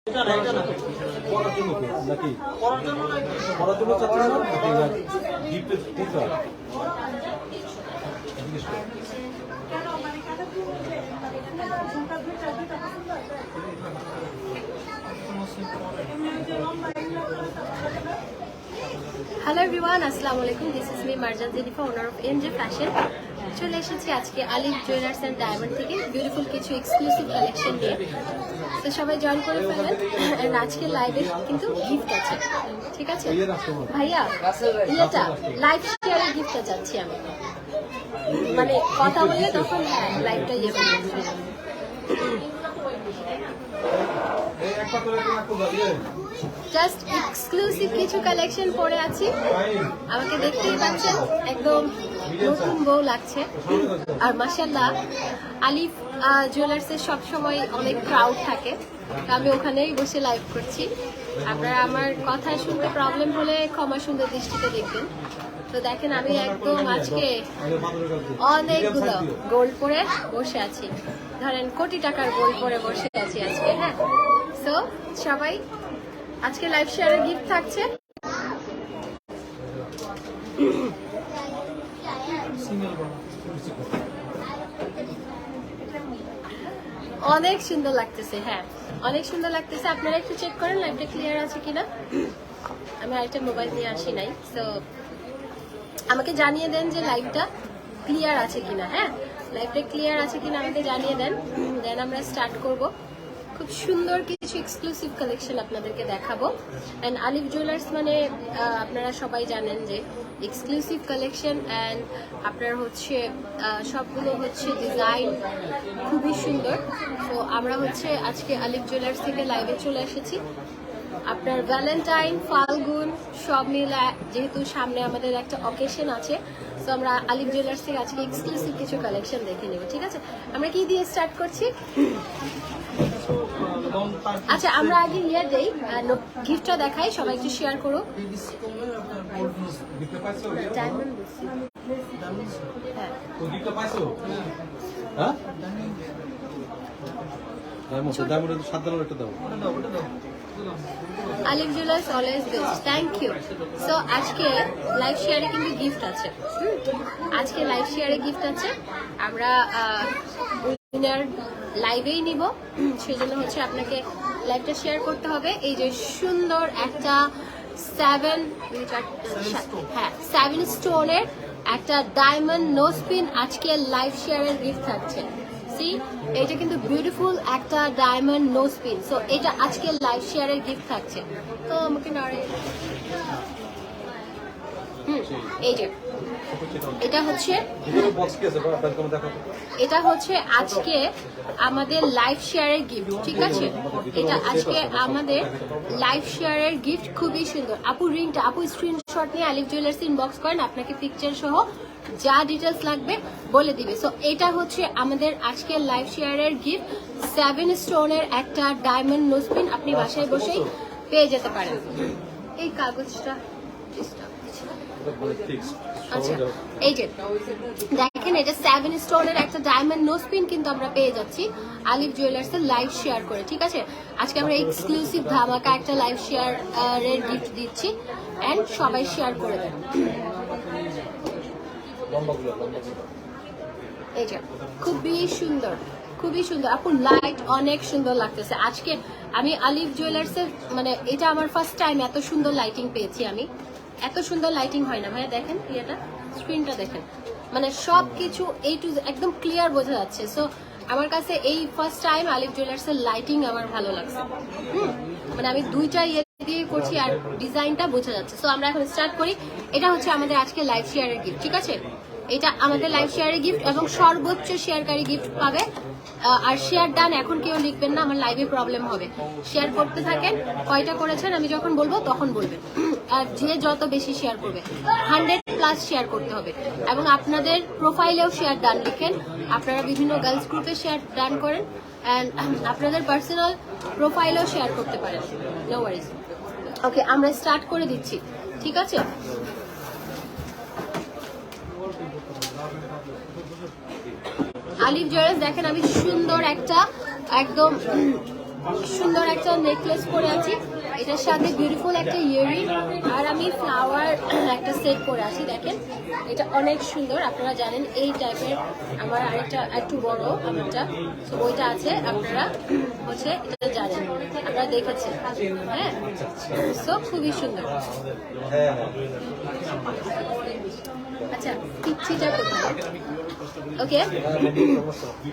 Hello everyone, Assalamu alaikum. This is me Marjan Zenifa, owner of MJ Fashion. চলে এসেছি আজকে আলিফ jewellers and diamond থেকে beautiful কিছু exclusive collection নিয়ে। তো সবাই জয়েন করে ফেলেন। এন্ড আজকে লাইভে কিন্তু গিফট আছে, ঠিক আছে ভাইয়া? এটা লাইভ শেয়ারে গিফটটা যাচ্ছি আমি, মানে কথা বলে তখন লাইভটা ইয়ে করব। জাস্ট এক্সক্লুসিভ কিছু কালেকশন পরে আছি, আমাকে দেখতেই পাচ্ছেন একদম নতুন বউ লাগছে। আর মাশাআল্লাহ আলিফ জুয়েলার্সের সবসময় অনেক ক্রাউড থাকে, তো আমি ওখানেই বসে লাইভ করছি। আপনারা আমার কথা শুনতে প্রবলেম হলে ক্ষমা সুন্দর দৃষ্টিতে দেখবেন। তো দেখেন আমি একদম আজকে অনেকগুলো গোল্ড পরে বসে আছি, ধরেন কোটি টাকার গোল্ড পরে বসে আছি আজকে। হ্যাঁ, সো সবাই আজকে লাইভ শেয়ারের গিফট থাকছে। অনেক সুন্দর লাগতেছে, হ্যাঁ অনেক সুন্দর লাগতেছে। আপনারা একটু চেক করেন লাইভটা ক্লিয়ার আছে কিনা। আমি আরেকটা মোবাইল নিয়ে আসি নাই, তো আমাকে জানিয়ে দেন যে লাইভটা ক্লিয়ার আছে কিনা। হ্যাঁ, লাইভটা ক্লিয়ার আছে কিনা আমাকে জানিয়ে দেন, দেন আমরা স্টার্ট করব। খুব সুন্দর কিছু এক্সক্লুসিভ কালেকশন আপনাদেরকে দেখাবো। অ্যান্ড আলিফ জুয়েলার্স মানে আপনারা সবাই জানেন যে এক্সক্লুসিভ কালেকশন, অ্যান্ড আপনার হচ্ছে সবগুলো হচ্ছে ডিজাইন খুবই সুন্দর। তো আমরা হচ্ছে আজকে আলিফ জুয়েলার্স থেকে লাইভে চলে এসেছি। আপনার ভ্যালেন্টাইন, ফাল্গুন সব মিলে যেহেতু সামনে আমাদের একটা অকেশন আছে, তো আমরা আলিফ জুয়েলার্স থেকে আজকে এক্সক্লুসিভ কিছু কালেকশন দেখে নেব, ঠিক আছে? আমরা কি দিয়ে স্টার্ট করছি? আচ্ছা, আমরা আগে ইয়ে দেই, গিফটটা দেখাই, সবাই একটু শেয়ার করো। Alif jewellers always best, thank you. So আজকে লাইভ শেয়ারে কিন্তু গিফট আছে, আজকে লাইভ শেয়ারে গিফট আছে। আমরা উইনার লাইভেই নিব, সেজন্য হচ্ছে আপনাকে লাইভটা শেয়ার করতে হবে। এই যে সুন্দর একটা 7 স্টোনের একটা ডায়মন্ড নোজপিন আজকে লাইভ শেয়ারের গিফট থাকছে। সি, এটা কিন্তু বিউটিফুল একটা ডায়মন্ড নোজপিন, সো এটা আজকে লাইভ শেয়ারের গিফট থাকছে। তো আমাকে এই যে এটা হচ্ছে আজকে আমাদের লাইভ শেয়ারের গিফট, ঠিক আছে? এটা আজকে আমাদের লাইভ শেয়ারের গিফট, খুবই সুন্দর। আপু রিংটা, আপু স্ক্রিনশট নিয়ে আলিফ জুয়েলার্স ইনবক্স করেন, আপনাকে পিকচার সহ যা ডিটেলস লাগবে বলে দিবে। সো এটা হচ্ছে আমাদের আজকের লাইভ শেয়ারের গিফট, 7 স্টোনের একটা ডায়মন্ড নোজপিন। আপনি বাসায় বসেই পেয়ে যেতে পারেন। এই কাগজটা আচ্ছা, এই যে দেখেন, এটা 7 স্টোনের একটা ডায়মন্ড নোজপিন কিন্তু আমরা পেয়ে যাচ্ছি আলিফ জুয়েলার্স এর লাইভ শেয়ার করে, ঠিক আছে? আজকে আমরা এক্সক্লুসিভ ধামাকা একটা লাইভ শেয়ার এর গিফট দিচ্ছি, এন্ড সবাই শেয়ার করে দেন। এই যে খুবই সুন্দর, খুবই সুন্দর। আপু লাইট অনেক সুন্দর লাগতেছে আজকে। আমি আলিফ জুয়েলার্স এর মানে এটা আমার ফার্স্ট টাইম এত সুন্দর লাইটিং পেয়েছি আমি। এত সুন্দর লাইটিং হয় না ভাইয়া, দেখেন ইয়েটা, স্ক্রিনটা দেখেন, মানে সবকিছু এই টু একদম ক্লিয়ার বোঝা যাচ্ছে। সো আমার কাছে এই ফার্স্ট টাইম আলিফ জুয়েলার্স এর লাইটিং আমার ভালো লাগছে। মানে আমি দুইটা ইয়ে দিয়ে করছি আর ডিজাইনটা বোঝা যাচ্ছে। সো আমরা এখন স্টার্ট করি। এটা হচ্ছে আমাদের আজকে লাইভ শেয়ারের গিফট, ঠিক আছে? এটা আমাদের লাইভ শেয়ারের গিফট এবং সর্বোচ্চ শেয়ারকারী গিফট পাবে। আর শেয়ার ডান এখন কেউ লিখবেন না, আমার লাইভে প্রবলেম হবে। শেয়ার করতে থাকেন, কয়টা করেছেন আমি যখন বলবো তখন বলবেন। আর যে যত বেশি শেয়ার করবে, 100+ শেয়ার করতে হবে। এবং আপনাদের প্রোফাইলেও শেয়ার ডান লিখেন। আপনারা বিভিন্ন গার্লস গ্রুপে শেয়ার ডান করেন, অ্যান্ড আপনাদের পার্সোনাল প্রোফাইলেও শেয়ার করতে পারেন, নো ওয়ারিজ। ওকে, আমরা স্টার্ট করে দিচ্ছি, ঠিক আছে? আলিফ জুয়েলার্স দেখেন, আমি সুন্দর একটা একদম সুন্দর একটা নেকলেস পরে আছি, এটার সাথে বিউটিফুল একটা ইয়ারিং, আর আমি ফ্লাওয়ার একটা সেট পরে আছি। দেখেন এটা অনেক সুন্দর। আপনারা জানেন এই টাইপের আমার আরেকটা একটু বড় আমারটা, তো ওইটা আছে, আপনারা হচ্ছে এটা জানেন, আপনারা দেখেছেন। হ্যাঁ, সো খুবই সুন্দর। আচ্ছা, পিচ্ছিটা কোথায়? ওকে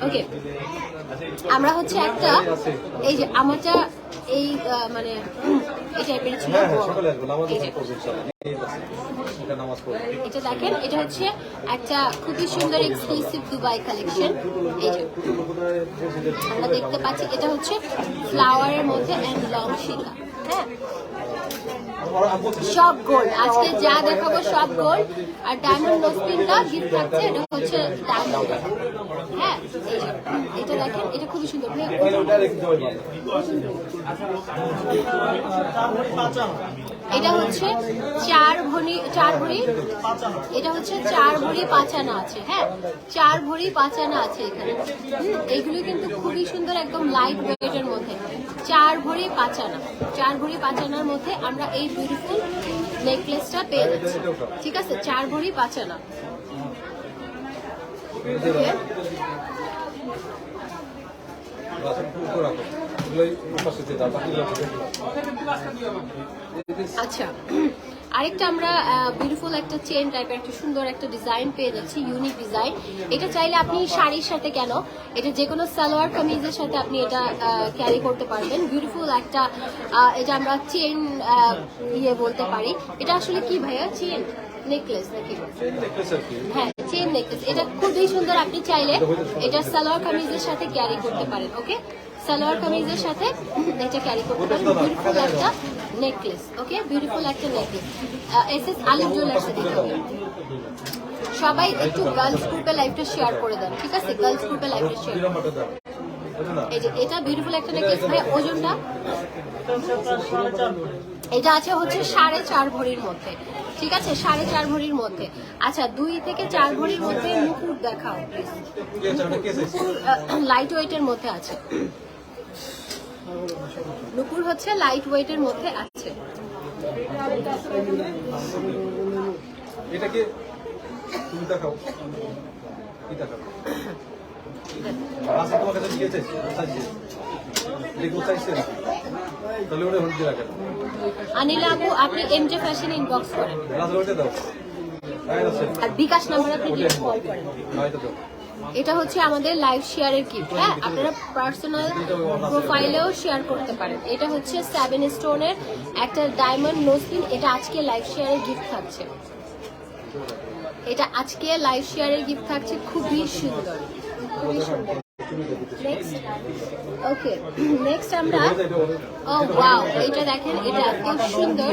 ওকে, আমরা হচ্ছে একটা, এই যে আমারটা এই মানে এই টাইপের ছিল, এটা দেখেন, এটা হচ্ছে একটা খুবই সুন্দর এক্সক্লুসিভ দুবাই কালেকশন। এই যে আমরা দেখতে পাচ্ছি, এটা হচ্ছে ফ্লাওয়ারের মধ্যে এন্ড লং শিকা। হ্যাঁ, সব গোল্ড, আজকে যা দেখাবো সব গোল্ড। আর ডায়মন্ড নোজপিনটা গিফট থাকছে, এটা হচ্ছে ডায়মন্ড। হ্যাঁ, এটা দেখেন, এটা খুবই সুন্দর। এটা হচ্ছে 4 ভরি, এটা হচ্ছে 4 ভরি 5 আনা আছে। হ্যাঁ, 4 ভরি 5 আনা আছে এখানে। এইগুলো কিন্তু খুবই সুন্দর, একদম লাইট ওয়েটের মধ্যে। 4 ভরি 5 আনা, 4 ভরি 5 আনার মধ্যে আমরা এই বিউটিফুল নেকলেসটা পেয়ে যাচ্ছি। ঠিক আছে, 4 ভরি 5 আনা। আচ্ছা, আরেকটা আমরা বিউটিফুল একটা চেন টাইপের একটা সুন্দর একটা ডিজাইন পেয়ে যাচ্ছি, ইউনিক ডিজাইন। এটা চাইলে আপনি শাড়ির সাথে কেন, এটা যে কোনো সালোয়ার কামিজের সাথে আপনি এটা ক্যারি করতে পারবেন। বিউটিফুল একটা, এটা আমরা চেন ইয়ে বলতে পারি। এটা আসলে কি ভাইয়া, চেন নেকলেস নাকি? হ্যাঁ, চেন নেকলেস। এটা খুবই সুন্দর, আপনি চাইলে এটা সালোয়ার কামিজের সাথে ক্যারি করতে পারেন। ওকে, সালোয়ার কামিজের সাথে এটা ক্যারি করতে পারেন। বিউটিফুল একটা নেকলেস। ওকে, বিউটিফুল একটা নেকলেস। এসএস আলিফ জুয়েলার্স থেকে। সবাই একটু গার্লস গ্রুপে লাইভটা শেয়ার করে দেন, ঠিক আছে? গার্লস গ্রুপে লাইভটা শেয়ার। এই যে এটা বিউটিফুল একটা নেকলেস। ভাই ওজনটা এটা আছে হচ্ছে 4.5 ভরির মধ্যে। ঠিক আছে, 4.5 ভরির মধ্যে। আচ্ছা, 2 থেকে 4 ভরির মধ্যে মুকুট দেখাও প্লিজ। লাইট ওয়েটের মধ্যে আছে, নুপুর হচ্ছে লাইট ওয়েটের মধ্যে আছে। এটা কি তুমি দেখাও, কি দেখাও? আচ্ছা, তোমার কাছে কি আছে? তাহলে ওটা হলদি রাখেন। আনিল আবু, আপনি এমজে ফ্যাশন ইনবক্স করেন, রাজবাড়িতে দাও, আর বিকাশ নাম্বার আপনি কল করেন। এটা হচ্ছে আমাদের লাইভ শেয়ারের গিফট। হ্যাঁ, আপনারা পার্সোনাল প্রোফাইলেও শেয়ার করতে পারেন। এটা হচ্ছে 7 স্টোনের একটা ডায়মন্ড নোজপিন। এটা আজকে লাইভ শেয়ারের গিফট থাকছে, এটা আজকে লাইভ শেয়ারের গিফট থাকছে। খুবই সুন্দর, খুবই সুন্দর। নেক্সট, ওকে, নেক্সট আমরা, ও ওয়াও, এটা দেখেন, এটা এত সুন্দর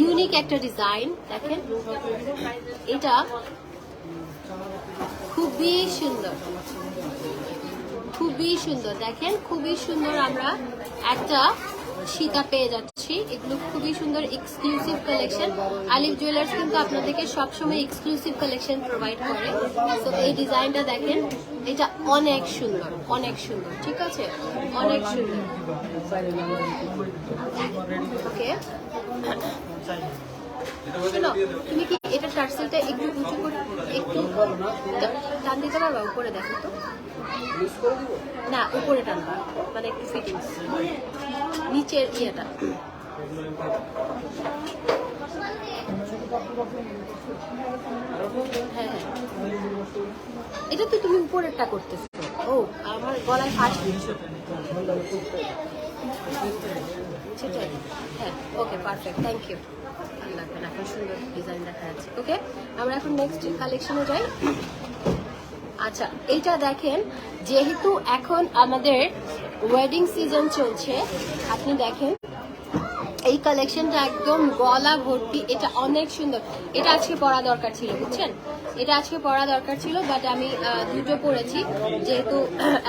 ইউনিক একটা ডিজাইন। দেখেন এটা খুবই সুন্দর, খুবই সুন্দর। দেখেন খুবই সুন্দর, আমরা একটা সীতা পেয়ে যাচ্ছি। এগুলো খুবই সুন্দর এক্সক্লুসিভ কালেকশন। আলিফ জুয়েলার্স কিন্তু আপনাদেরকে সবসময় এক্সক্লুসিভ কালেকশন প্রোভাইড করে। তো এই ডিজাইনটা দেখেন, এটা অনেক সুন্দর, অনেক সুন্দর। ঠিক আছে, অনেক সুন্দর। ওকে, শোনো, তুমি কি এটা টার্সেলটা একটু উঁচু করে একটু টান দিতে পারবা? উপরে দেখো তো, না উপরে টানবা, মানে একটু ফিটিংস নিচের ইয়েটা। হ্যাঁ হ্যাঁ, এটা তো তুমি উপরেরটা করতেছো। ও, আমার গলায় ফাঁস দিচ্ছ সেটাই। হ্যাঁ, ওকে, পারফেক্ট, থ্যাংক ইউ। আল্লাহ, এখন সুন্দর ডিজাইন দেখা যাচ্ছে। ওকে, আমরা এখন নেক্সট কালেকশনে যাই। আচ্ছা, এইটা দেখেন, যেহেতু এখন আমাদের ওয়েডিং সিজন চলছে, আপনি দেখেন এই কালেকশনটা একদম গলা ভর্তি। এটা অনেক সুন্দর, এটা আজকে পরা দরকার ছিল, বুঝছেন? এটা আজকে পরা দরকার ছিল, বাট আমি দুটো পরেছি, যেহেতু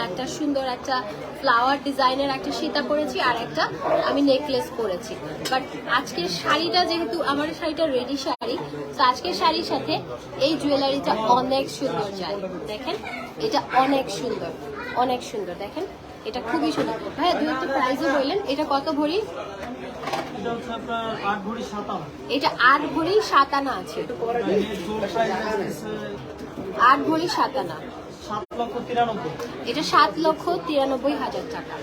একটা সুন্দর একটা ফ্লাওয়ার ডিজাইনের একটা সীতা পরেছি, আর একটা আমি নেকলেস পরেছি। বাট আজকের শাড়িটা, যেহেতু আমার শাড়িটা রেডি শাড়ি, তো আজকের শাড়ির সাথে এই জুয়েলারিটা অনেক সুন্দর যায়। দেখেন, এটা অনেক সুন্দর, অনেক সুন্দর। দেখেন এটা খুবই সুন্দর। ভাইয়া দুই একটা প্রাইসও বললেন, এটা কত ভরি? এটা হচ্ছে আপনার 8 ভরি 7 আনা। এটা 8 ভরি 7 আনা আছে। এর গোল্ড প্রাইস আছে 8 ভরি 7 আনা, 7,93,000। এটা 7,93,000 টাকা।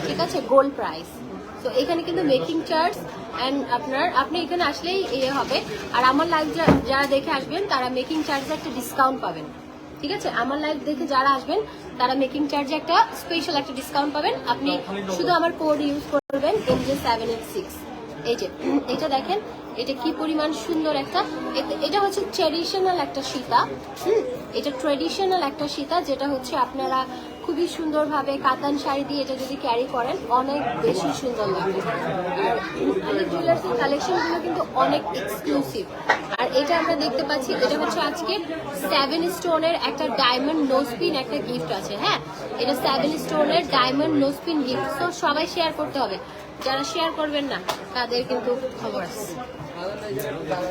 ঠিক আছে, গোল্ড প্রাইস। তো এখানে কিন্তু মেকিং চার্জ অ্যান্ড আপনি এখানে আসলেই ইয়ে হবে। আর আমার লাইভ যারা দেখে আসবেন তারা মেকিং চার্জে একটা ডিসকাউন্ট পাবেন। ঠিক আছে, আমার লাইভ দেখে যারা আসবেন তারা মেকিং চার্জে একটা স্পেশাল একটা ডিসকাউন্ট পাবেন। আপনি শুধু আমার কোড ইউজ করবেন MJ786। এই যে এটা দেখেন, এটা কি পরিমাণ সুন্দর একটা, এটা হচ্ছে ট্রেডিশনাল একটা সীতা। এটা ট্রেডিশনাল একটা সীতা, যেটা হচ্ছে আপনারা খুবই সুন্দরভাবে কাতান শাড়ি দিয়ে এটা যদি ক্যারি করেন অনেক বেশি সুন্দর লাগবে। আর আলিফ জুয়েলার্সের কালেকশনগুলো কিন্তু অনেক এক্সক্লুসিভ। আর এটা আমরা দেখতে পাচ্ছি, এটা হচ্ছে আজকে 7 স্টোনের একটা ডায়মন্ড নোজপিন একটা গিফট আছে। হ্যাঁ, এটা 7 স্টোনের ডায়মন্ড নোজপিন গিফট। তো সবাই শেয়ার করতে হবে, যারা শেয়ার করবেন না তাদের কিন্তু খবর আছে।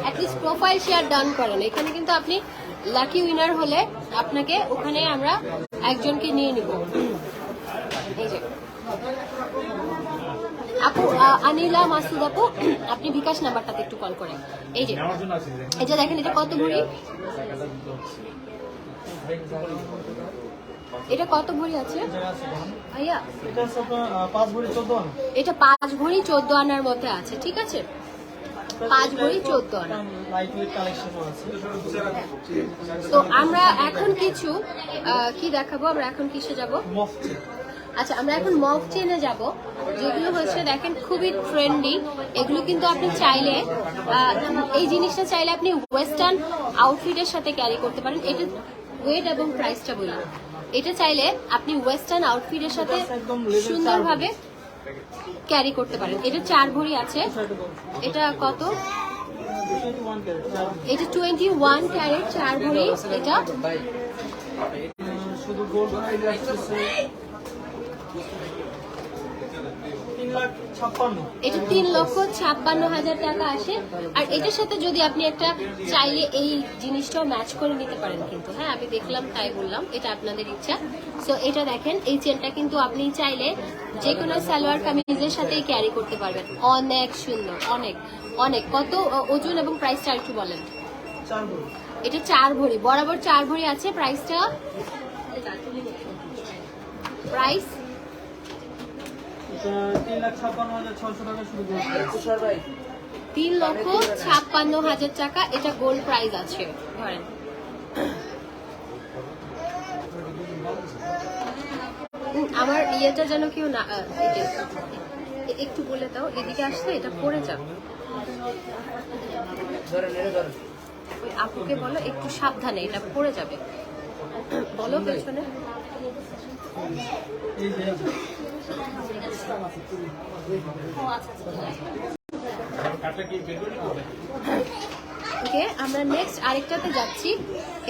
অ্যাটলিস্ট প্রোফাইল শেয়ার ডান করেন। এখানে কিন্তু আপনি লাকি উইনার হলে আপনাকে ওখানে আমরা একজনকে নিয়ে নিব। এই যে আপু আনিলা মাসুদ আপু, আপনি বিকাশ নাম্বারটাতে একটু কল করেন। এই যে এটা দেখেন, এটা কত ভরি? এটা কত ভরি আছে ভাইয়া? এটা হচ্ছে আপনার 5 ভরি 14 আনা। এটা 5 ভরি 14 আনার মধ্যে আছে। ঠিক আছে, 5 ভরি 14 আনা। লাইট ওয়েট কালেকশনও আছে। তো আমরা এখন কিছু কি দেখাবো? আমরা এখন কিসে যাব? মফট। আচ্ছা, আমরা এখন মফ চেনে যাব, যেগুলো হচ্ছে দেখেন খুবই ট্রেন্ডি। এগুলো কিন্তু আপনি চাইলে এই জিনিসটা চাইলে আপনি ওয়েস্টার্ন আউটফিটের সাথে ক্যারি করতে পারেন। এটা ওয়েট এবং প্রাইসটা বললাম। এটা চাইলে আপনি ওয়েস্টার্ন আউটফিটের সাথে সুন্দরভাবে ক্যারি করতে পারেন। এটা 4 ভরি আছে। এটা কত? 21 ক্যারেট। এটা 21 ক্যারেট 4 ভরি। এটা শুধু গোল্ড প্রাইস আছে 3,56,000। এটা 3,56,000 টাকা আসে। আর এটার সাথে যদি আপনি একটা চাইলে এই জিনিসটাও ম্যাচ করে নিতে পারেন কিন্তু। হ্যাঁ, আমি দেখলাম তাই বললাম, এটা আপনাদের ইচ্ছা। সো এটা দেখেন, এই চেনটা কিন্তু আপনি চাইলে যে কোনো সালোয়ার কামিজের সাথেই ক্যারি করতে পারবেন। অনেক সুন্দর, অনেক অনেক। কত ওজন এবং প্রাইসটা একটু বলেন। 4 ভরি। এটা 4 ভরি, বরাবর 4 ভরি আছে। প্রাইসটা প্রাইস এটা 3,56,600 টাকা শুধু গোল্ড প্রাইস। 3,56,000 টাকা এটা গোল্ড প্রাইস আছে। ধরেন আমার ইয়েটা যেন কেউ না একটু বলে দাও, এদিকে আসলে এটা পড়ে যাবে। ওই আপুকে বলো একটু সাবধানে, এটা পড়ে যাবে। বলো পেছনে। এই যে ওকে, আমরা নেক্সট আরেকটাতে যাচ্ছি।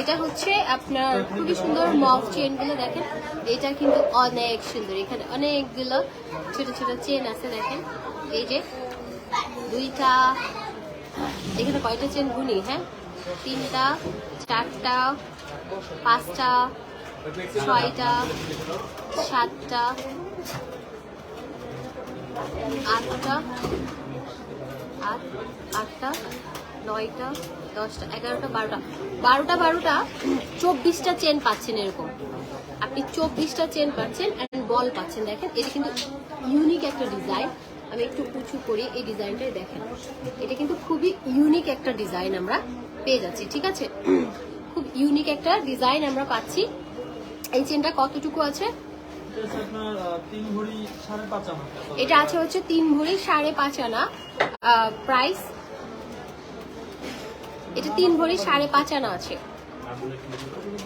এটা হচ্ছে আপনার খুবই সুন্দর মফ চেন গুলো দেখেন। এটা কিন্তু অনেক সুন্দর। এখানে অনেকগুলো ছোট ছোট চেন আছে দেখেন। এই যে 2টা, এখানে কয়টা চেন গুনি? হ্যাঁ, 3টা, 4টা, 5টা, 6টা, 7টা, 8টা, 8টা, 9টা, 10টা, 11টা, 12টা, 24টা চেন পাচ্ছেন। এরকম আপনি 24টা চেন পাচ্ছেন অ্যান্ড বল পাচ্ছেন। দেখেন, এটা কিন্তু ইউনিক একটা ডিজাইন। আমি একটু উঁচু করি, এই ডিজাইনটাই দেখেন। এটা কিন্তু খুবই ইউনিক একটা ডিজাইন আমরা পেয়ে যাচ্ছি। ঠিক আছে, খুব ইউনিক একটা ডিজাইন আমরা পাচ্ছি। এই চেনটা কতটুকু আছে? এটা হচ্ছে আপনার 3 ভরি 5.5 আনা। এটা আছে হচ্ছে 3 ভরি 5.5 আনা। প্রাইস এটা 3 ভরি 5.5 আনা আছে।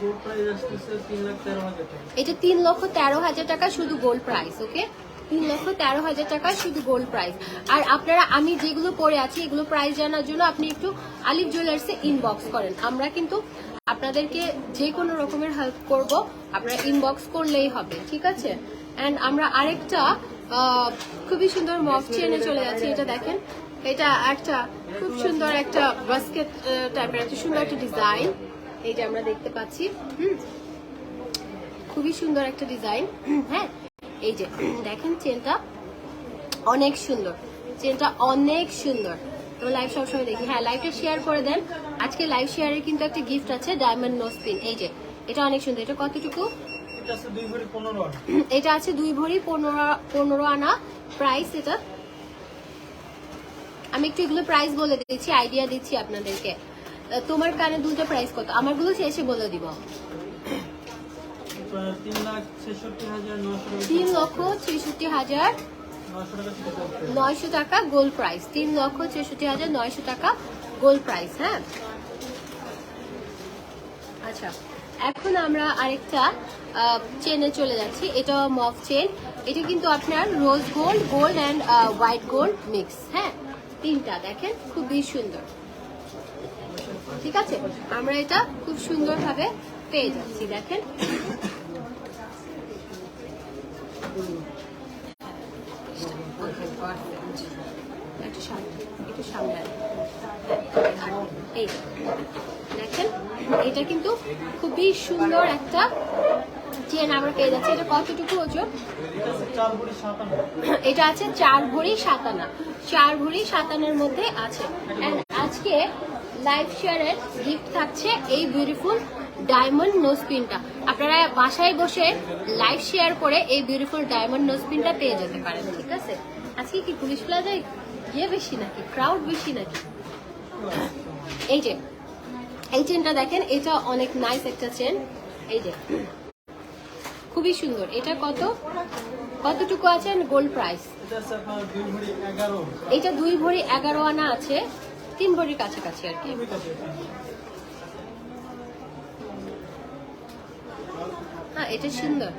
গোল্ড প্রাইস আসছে 3,13,000 টাকা। এটা 3,13,000 টাকা শুধু গোল্ড প্রাইস। ওকে, 3,13,000 টাকা শুধু গোল্ড প্রাইস। আর আপনারা আমি যেগুলো পরে আছি এগুলো প্রাইস জানার জন্য আপনি একটু আলিফ জুয়েলার্সে ইনবক্স করেন। আমরা কিন্তু আপনাদেরকে যে কোনো রকমের হেল্প করব, আপনারা ইনবক্স করলেই হবে। ঠিক আছে, অ্যান্ড আমরা আরেকটা খুবই সুন্দর মফ চেনে চলে যাচ্ছি। এটা দেখেন, এটা একটা খুব সুন্দর একটা বাস্কেট টাইপের একটা সুন্দর একটা ডিজাইন। এই যে আমরা দেখতে পাচ্ছি, খুবই সুন্দর একটা ডিজাইন। হ্যাঁ, এই যে দেখেন চেনটা অনেক সুন্দর, চেনটা অনেক সুন্দর। তো লাইভ সবসময় দেখি, হ্যাঁ লাইভটা শেয়ার করে দেন। আজকে লাইভ শেয়ারের কিন্তু একটা গিফট আছে, ডায়মন্ড নোজ পিন। এই যে এটা অনেক সুন্দর। এটা কতটুকু? এটা আছে 2 ভরি 15 আনা। এটা আছে 2 ভরি 15 আনা প্রাইস। এটা আমি একটু এগুলো প্রাইস বলে দিচ্ছি, আইডিয়া দিচ্ছি আপনাদেরকে। তোমার কানে দুলটা প্রাইস কত? আমারগুলো শেষে বলে দিব। 3,66,900 টাকা গোল্ড প্রাইস। 3,66,900 টাকা গোল্ড প্রাইস। হ্যাঁ আচ্ছা, এখন আমরা আরেকটা চেনে চলে যাচ্ছি। এটা মফ চেন। এটা কিন্তু আপনার rose gold, gold and white gold mix. হ্যাঁ তিনটা দেখেন, খুবই সুন্দর। ঠিক আছে, আমরা এটা খুব সুন্দরভাবে পেয়ে যাচ্ছি। দেখেন একটু সামনে এই দেখেন, এটা কিন্তু খুবই সুন্দর একটা চেন আমরা পেয়ে যাচ্ছি। এটা কতটুকু ওজন? এটা আছে 4 ভরি 7 আনা। 4 ভরি 7 আনার মধ্যে আছে। আজকে লাইভ শেয়ারের গিফট থাকছে এই বিউটিফুল ডায়মন্ড নোজ পিনটা। আপনারা বাসায় বসে লাইভ শেয়ার করে এই বিউটিফুল ডায়মন্ড নোজ পিনটা পেয়ে যেতে পারেন। ঠিক আছে, আজকে কি পুলিশ প্লাজায় ইয়ে বেশি নাকি, ক্রাউড বেশি নাকি? এই যে এই চেনটা দেখেন, এটা অনেক নাইস একটা চেন। এই যে খুবই সুন্দর। এটা কতটুকু আছে গোল্ড প্রাইস? এটা 2 ভরি 11 আনা আছে, 3 ভরির কাছাকাছি আর কি। হ্যাঁ এটা সুন্দর।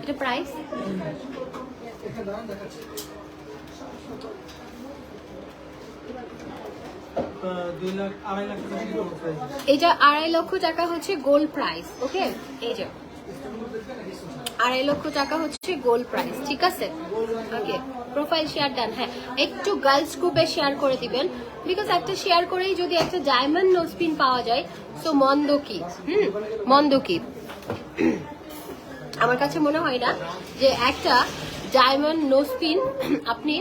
এটা প্রাইস? এটা 2.5 লক্ষ টাকা হচ্ছে গোল্ড প্রাইস। ওকে, এই যে 2.5 লক্ষ টাকা হচ্ছে গোল্ড প্রাইস। ঠিক আছে, ওকে প্রোফাইল শেয়ার ডান। হ্যাঁ একটু গার্লস গ্রুপে শেয়ার করে দিবেন, বিকজ একটা শেয়ার করেই যদি একটা ডায়মন্ড নোজ পিন পাওয়া যায় সো মন্দ কি? মন্দ কি? আমার কাছে মনে হয় না যে একটা ডায়মন্ড নোজ পিন আপনি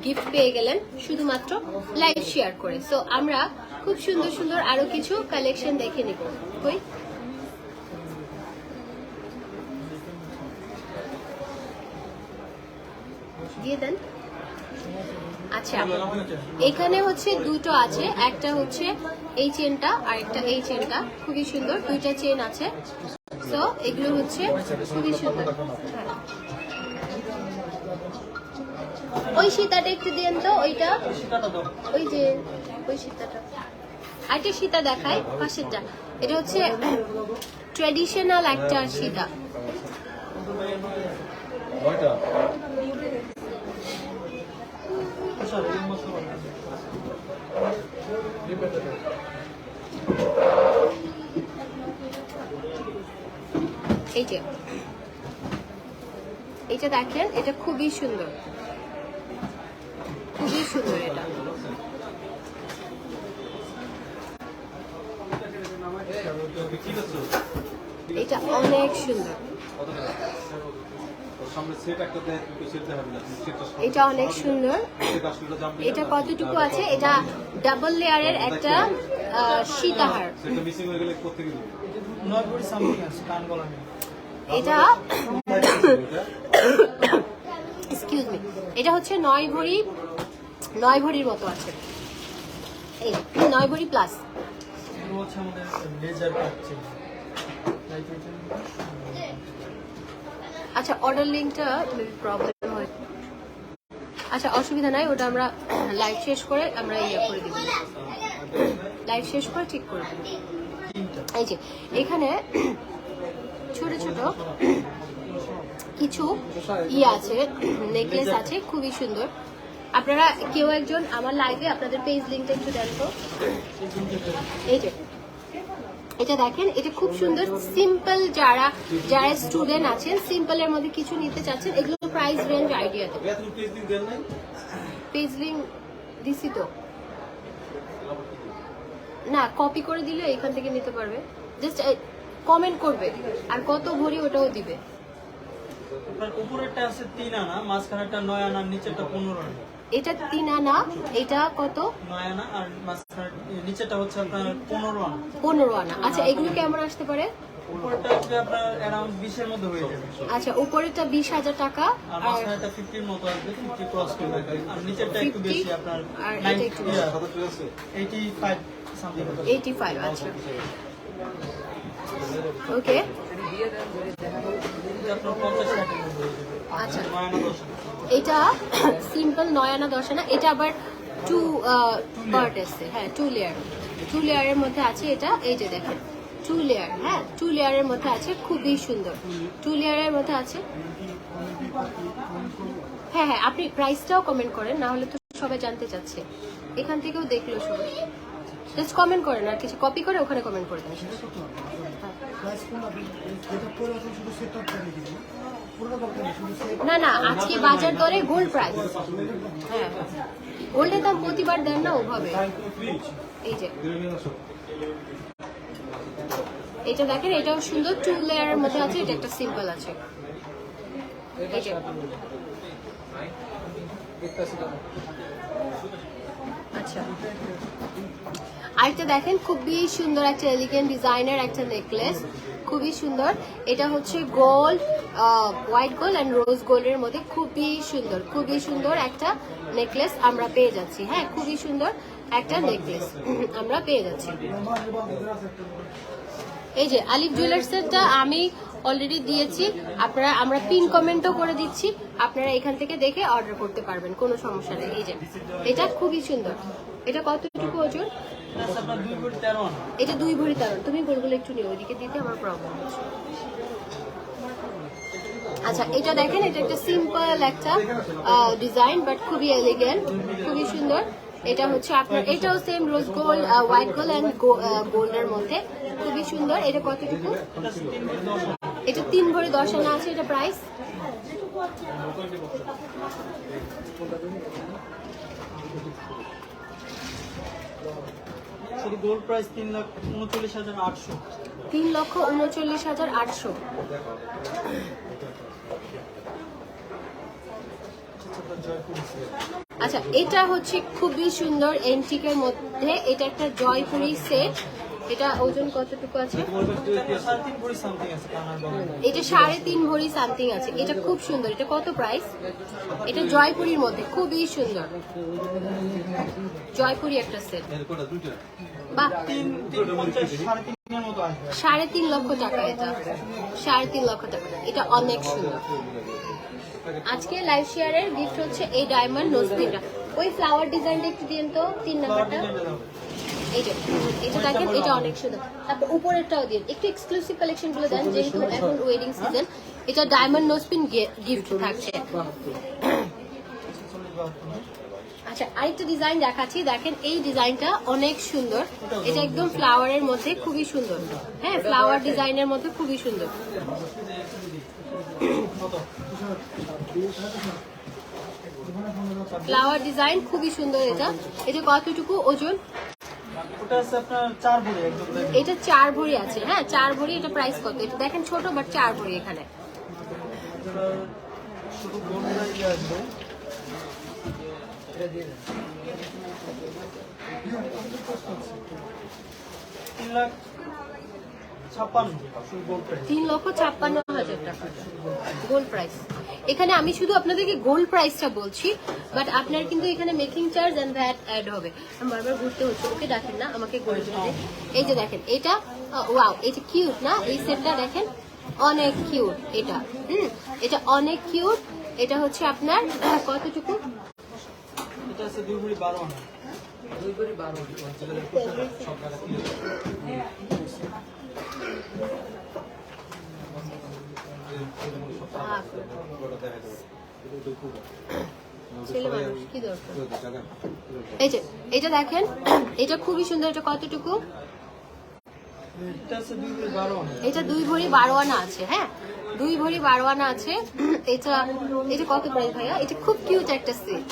গিফট পেয়ে গেলেন শুধুমাত্র লাইভ শেয়ার করে। সো আমরা খুব সুন্দর সুন্দর আরো কিছু কালেকশন দেখে নিব। কই দিয়ে দেন। আচ্ছা এখানে হচ্ছে দুটো আছে, একটা হচ্ছে এই চেনটা আর একটা এই চেনটা। খুবই সুন্দর, দুইটা চেন আছে। সো এগুলো হচ্ছে খুবই সুন্দর। ওই সীতাটা একটু দেন তো, ওইটা ওই যে ওই সীতাটা। আরেকটা সীতা দেখাই, পাশেরটা। এটা হচ্ছে ট্রেডিশনাল একটা সীতা। এই যে এটা দেখেন, এটা খুবই সুন্দর, খুবই সুন্দর। এটা অনেক সুন্দর, এটা অনেক সুন্দর। এটা কতটুকু আছে? এটা ডাবল লেয়ারের একটা সীতাহার। এটা এক্সকিউজ মি, এটা হচ্ছে 9 ভরির মতো আছে। এই 9 ভরি প্লাস। আচ্ছা অর্ডার লিঙ্কটা প্রবলেম হয়। আচ্ছা অসুবিধা নাই, ওটা আমরা লাইভ শেষ করে আমরা ইয়ে করে দিব, লাইভ শেষ করে ঠিক করে দেব। এই যে এখানে ছোট ছোট কিছু আছে, নেকলেস আছে, খুবই সুন্দর। আপনারা কেউ একজন আমার লাইভে আপনাদের পেজ লিঙ্কটা একটু দেন তো। এই যে এটা দেখেন, এটা খুব সুন্দর। সিম্পল যারা স্টুডেন্ট আছেন, সিম্পলের মধ্যে কিছু নিতে চাচ্ছেন, এগুলো প্রাইস রেঞ্জ আইডিয়া দেবে। পেজ লিঙ্ক দিছি তো, না কপি করে দিলে এখান থেকে নিতে পারবে, জাস্ট কমেন্ট করবে আর কত ভরি ওটাও দিবে। আপনার উপরেরটা আছে 3 আনা, মাঝখানেরটা 9 আনা, নিচেরটা 15 আনা। এটা 3 আনা, এটা কত? 9 আনা আর মাঝখানে নিচেরটা হচ্ছে আপনার 15 আনা। 15 আনা। আচ্ছা এগুলো কেমন আসতে পারে? উপরেরটা আসবে আপনার অ্যারাউন্ড 20 এর মধ্যে হয়ে যাবে। আচ্ছা উপরেরটা 20,000 টাকা আর আর মাঝখানেরটা 50 এর মতো আসবে, 50 ক্রস করবে। আর নিচেরটা একটু 50 বেশি আপনার আর এটা একটু বেশি। 85 সামথিং। 85। আচ্ছা ওকে। আপনার 50-60 এর মধ্যে হয়ে যাবে। আচ্ছা 9 আনা 10 আনা। এটা সিম্পল 9 আনা 10 আনা। এটা আবার 2 পার্ট আছে, হ্যাঁ 2 লেয়ার। 2 লেয়ারের মধ্যে আছে এটা, এই যে দেখেন 2 লেয়ার, হ্যাঁ 2 লেয়ারের মধ্যে আছে, খুবই সুন্দর। 2 লেয়ারের মধ্যে আছে। হ্যাঁ হ্যাঁ আপনি প্রাইসটাও কমেন্ট করেন, না হলে তো সবাই জানতে চাচ্ছে, এখান থেকেও দেখলো সবাই। জাস্ট কমেন্ট করেন, আর কিছু কপি করে ওখানে কমেন্ট করে দেন। না না আজকে বাজার দরে গোল্ড প্রাইস। হ্যাঁ গোল্ডের দাম প্রতিবার দেন না ওভাবে। এই যে এটা দেখেন, এটাও সুন্দর 2 লেয়ারের মধ্যে আছে, এটা একটা সিম্পল আছে। এই যে আচ্ছা আরেকটা দেখেন, খুবই সুন্দর একটা এলিগেন্ট ডিজাইনের একটা নেকলেস, খুবই সুন্দর। এটা হচ্ছে গোল্ড, হোয়াইট গোল্ড অ্যান্ড রোজ গোল্ডের মধ্যে, খুবই সুন্দর, খুবই সুন্দর একটা নেকলেস আমরা পেয়ে যাচ্ছি। হ্যাঁ খুবই সুন্দর একটা নেকলেস আমরা পেয়ে যাচ্ছি। এই যে আলিফ জুয়েলার্সেরটা আমি অলরেডি দিয়েছি, আপনারা আমরা পিন কমেন্টও করে দিচ্ছি, আপনারা এখান থেকে দেখে অর্ডার করতে পারবেন, কোনো সমস্যা নেই। এই যে এটা খুবই সুন্দর। এটা কতটুকু ওজন? এটা আপনার 2 ভরি 13 আনা। এটা 2 ভরি 13। তুমি গোলগুলো একটু নিও, ওইদিকে দিতে আমার প্রবলেম হচ্ছে। আচ্ছা এটা দেখেন, এটা একটা সিম্পল একটা ডিজাইন, বাট খুবই এলিগেন্ট, খুবই সুন্দর। এটা হচ্ছে আপনার, এটাও same rose gold, white gold and গোল্ডের মধ্যে, খুবই সুন্দর। এটা কতটুকু? এটা 3 ভরি 10 আনা আছে। এটা প্রাইস শুধু গোল্ড প্রাইস 3,39,800। 3,39,800। আচ্ছা এটা হচ্ছে খুবই সুন্দর এন্টিকের মধ্যে, এটা একটা জয়পুরি সেট। এটা ওজন কতটুকু আছে? এটা 3.5 ভরি সামথিং আছে কানার বলে। এটা 3.5 ভরি সামথিং আছে। এটা খুব সুন্দর। এটা কত প্রাইস? এটা জয়পুরির মধ্যে, খুবই সুন্দর জয়পুরি একটা সেট। বাহ 3.50 3.5 এর মতো আসবে। 3.5 লক্ষ টাকা। এটা 3.5 লক্ষ টাকা। এটা অনেক সুন্দর। আজকে লাইভ শেয়ারের গিফট হচ্ছে এই ডায়মন্ড নোজপিনটা। ওই ফ্লাওয়ার ডিজাইনটা একটু দিন তো, 3 নাম্বারটা। এই যে এটা দেখেন, এটা অনেক সুন্দর। তারপর উপরেরটাও দিন, একটু এক্সক্লুসিভ কালেকশন গুলো দেন, যেহেতু এখন ওয়েডিং সিজন। এটা ডায়মন্ড নোজপিন গিফট থাকছে। আচ্ছা আরেকটা ডিজাইন দেখাচ্ছি, দেখেন এই ডিজাইনটা অনেক সুন্দর। এটা একদম ফ্লাওয়ারের মধ্যে, খুবই সুন্দর। হ্যাঁ ফ্লাওয়ার ডিজাইনের মধ্যে খুবই সুন্দর। ফ্লাওয়ার ডিজাইন খুবই সুন্দর। এটা এটা কতটুকু ওজন? ওটা আছে আপনার 4 ভরি একদম। এটা 4 ভরি আছে। হ্যাঁ 4 ভরি। এটা প্রাইস কত? এটা দেখেন ছোট, বাট 4 ভরি এখানে। শুধু গোল্ড প্রাইস আসবে 3,56,000 টাকা গোল্ড প্রাইস। এখানে আমি শুধু আপনাদেরকে গোল্ড প্রাইসটা বলছি, বাট আপনার কিন্তু এখানে making charge and VAT add হবে। আমি বারবার ঘুরতে হচ্ছে, ওকে ডাকেন না, আমাকে গোল্ড দিয়ে। এই যে দেখেন এটা, ওয়াও এটা কিউট না? এই সেটটা দেখেন অনেক কিউট। এটা এটা অনেক কিউট। এটা হচ্ছে আপনার কতটুকু? এটা আছে 2 ভরি 12 আনা। 2 ভরি 12 সব টাকা ছেলে মানুষ কি দরকার? এই যে এটা দেখেন, এটা খুবই সুন্দর। এটা কতটুকু? এটা আছে 2 ভরি 12 আনা। এটা 2 ভরি 12 আনা আছে। হ্যাঁ 2 ভরি 12 আনা আছে। এটা এটা কত প্রাইস ভাইয়া? এটা খুব কিউট একটা সেট।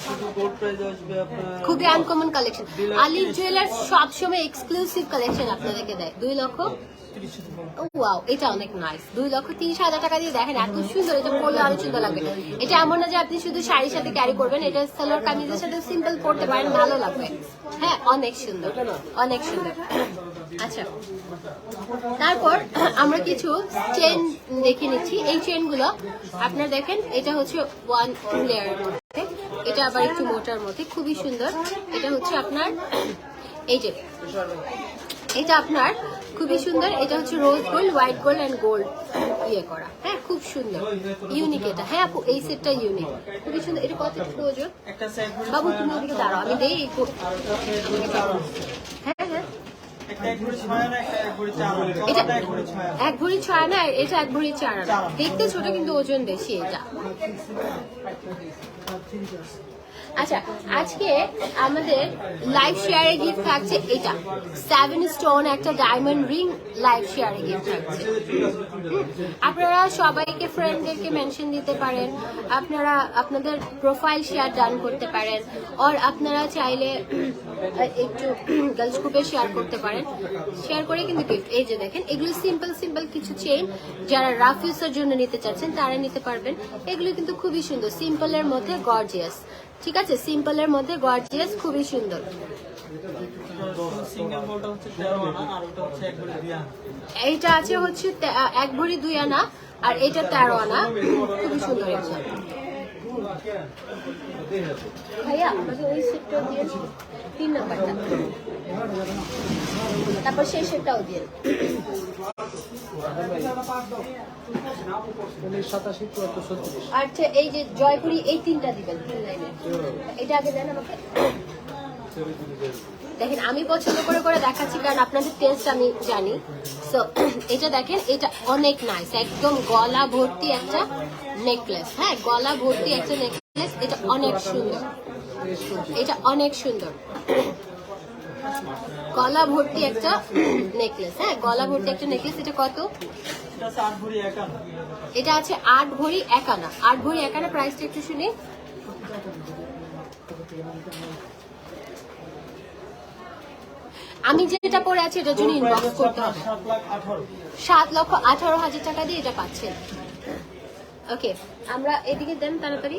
শুধু গোল্ড প্রাইস আসবে আপনার খুবই আনকমন কালেকশন। আলিফ জুয়েলার্স সবসময় এক্সক্লুসিভ কালেকশন আপনাদেরকে দেয়। 2 লক্ষ 30,000 ওয়াও, এটা অনেক নাইস। 2,30,000 টাকা দিয়ে দেখেন এত সুন্দর, এটা পরলে আরো সুন্দর লাগবে। এটা এমন না যে আপনি শুধু শাড়ির সাথে ক্যারি করবেন, এটা সালোয়ার কামিজের সাথে সিম্পল পরতে পারেন, ভালো লাগবে। হ্যাঁ, অনেক সুন্দর, অনেক সুন্দর। আচ্ছা, তারপর আমরা কিছু চেন দেখে নিচ্ছি। এই চেনগুলো আপনারা দেখেন, এটা হচ্ছে 1 লেয়ারের মধ্যে, এটা আবার একটু মোটার মধ্যে, খুবই সুন্দর। এটা হচ্ছে আপনার এই যে, এটা আপনার খুবই সুন্দর। এটা হচ্ছে rose gold, white gold and gold ইয়ে করা। হ্যাঁ, খুব সুন্দর, ইউনিক এটা। হ্যাঁ আপু, এই সেটটা ইউনিক, খুবই সুন্দর। এটা কত ওজন? একটা সেট বাবু তুমি ওদিকে দাঁড়াও, আমি দেই। হ্যাঁ হ্যাঁ, একটা 1 ভরি 6 আনা, একটা 1 ভরি 4 আনা। এটা এটা 1 ভরি 6 আনা। 1 ভরি 6 আনা, আর এটা 1 ভরি 4 আনা। দেখতে ছোট কিন্তু ওজন বেশি এটা। আচ্ছা, আজকে আমাদের লাইভ শেয়ারে গিফট থাকছে এটা 7 স্টোন একটা ডায়মন্ড রিং, লাইভ শেয়ারে গিফট থাকছে। আপনারা সবাইকে, ফ্রেন্ডদেরকে মেনশন দিতে পারেন, আপনারা আপনাদের প্রোফাইল শেয়ার ডান করতে পারেন, আর আপনারা চাইলে একটু গার্লস গ্রুপে শেয়ার করতে পারেন। শেয়ার করে কিন্তু গিফট। এই যে দেখেন, এগুলো সিম্পল সিম্পল কিছু চেইন, যারা রাফ ইউজের জন্য নিতে চাচ্ছেন তারা নিতে পারবেন। এগুলো কিন্তু খুবই সুন্দর, সিম্পলের মধ্যে গর্জিয়াস। ঠিক আছে, সিম্পলের মধ্যে গর্জিয়াস, খুবই সুন্দর। সিঙ্গেল গোল্ডটা হচ্ছে 13 আনা, আর ওটা হচ্ছে 1 ভরি 2 আনা। এইটা আছে হচ্ছে 1 ভরি 2 আনা, আর এটা 13 আনা, খুবই সুন্দর। এটা ভাইয়া আমাকে ওই সেটটাও দিয়ে 3 নাম্বারটা, তারপর সেই সেটটাও দিয়ে। 87 আচ্ছা, এই যে জয়পুরি, এই 3টা দিবেন 3 লাইনে। এটা আগে দেন আমাকে। দেখেন, আমি পছন্দ করে করে দেখাচ্ছি কারণ আপনাদের টেস্ট আমি জানি। সো এটা দেখেন, এটা অনেক নাইস, একদম গলা ভর্তি একটা নেকলেস। হ্যাঁ, গলা ভর্তি একটা নেকলেস, এটা অনেক সুন্দর, এটা অনেক সুন্দর। গলা ভর্তি একটা নেকলেস। হ্যাঁ, গলা ভর্তি একটা নেকলেস। এটা কত? এটা আছে 8 ভরি 1 আনা। এটা আছে 8 ভরি 1 আনা। 8 ভরি 1 আনা প্রাইসটা একটু শুনি। আমি যেটা পরে আছি এটার জন্য ইনবক্স করতে হবে। 7,18,000 টাকা দিয়ে এটা পাচ্ছেন। ওকে, আমরা এদিকে দেন তাড়াতাড়ি।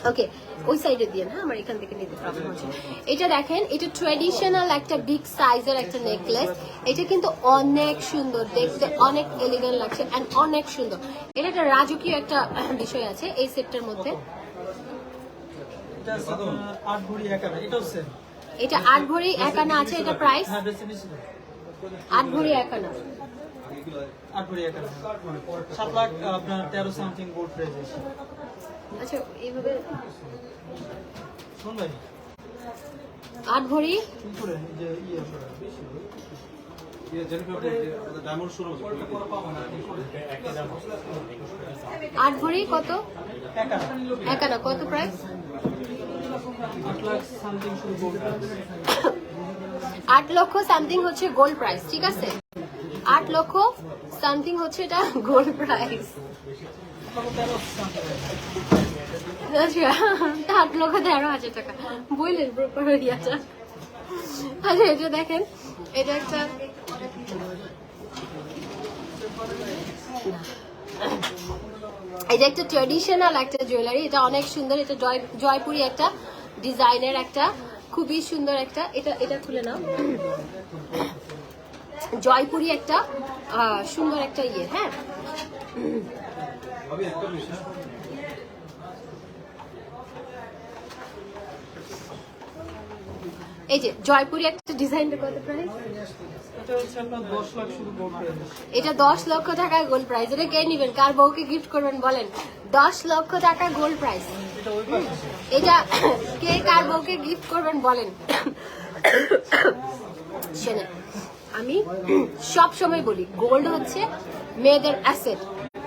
ওকে, ওই সাইডে দিয়ে। হ্যাঁ, আমার এখান থেকে নিতে প্রবলেম হচ্ছে। এটা দেখেন, এটা ট্রেডিশনাল একটা বিগ সাইজের একটা নেকলেস। এটা কিন্তু অনেক সুন্দর দেখতে, অনেক এলিগেন্ট লাগছে এন্ড অনেক সুন্দর। এটা একটা রাজকীয় একটা বিষয় আছে এই সেটটার মধ্যে। এটা আছে 8 ভরি 1 আনা। এটাও সেম। এটা 8 ভরি 1 আনা আছে। এটা প্রাইস হ্যাঁ, বেশি বেশি 8 ভরি 1 আনা। 8 ভরি 1 আনা। 7 লাখ আপনার 13 সামথিং গোল্ড প্রাইস আছে। আচ্ছা, এইভাবে শুন ভাই, 8 ভরি উপরে যে ইয়ে ডায়মন্ড শুরু 8 ভরি কত? 1 আনা। 1 আনা কত প্রাইস? 8 লাখ সামথিং শুরু গোল্ড প্রাইস। 8 লক্ষ সামথিং হচ্ছে গোল্ড প্রাইস। ঠিক আছে, 8 লক্ষ সামথিং হচ্ছে এটা গোল্ড প্রাইস। আচ্ছা, 8,13,000 টাকা বললেন প্রপার ইয়াটা। আচ্ছা, এটা দেখেন, এটা একটা ট্রেডিশনাল একটা জুয়েলারি। এটা অনেক সুন্দর। এটা জয়পুরি একটা ডিজাইনের একটা খুবই সুন্দর একটা, এটা খুলে নাও। জয়পুরি একটা সুন্দর একটা ইয়ে। হ্যাঁ, এই যে জয়পুরি একটা ডিজাইনের কত প্রাইস? এটা হচ্ছে আপনার 10 লাখ শুরু গোল্ড প্রাইস। এটা 10 লক্ষ টাকা গোল্ড প্রাইস। এটা কে নিবেন? কার বউকে গিফট করবেন বলেন? 10 লক্ষ টাকা গোল্ড প্রাইস। এটা ওই পাশে। এটা কে কার বউকে গিফট করবেন বলেন? শোনেন, আমি সব সময় বলি গোল্ড হচ্ছে মেয়েদের অ্যাসেট।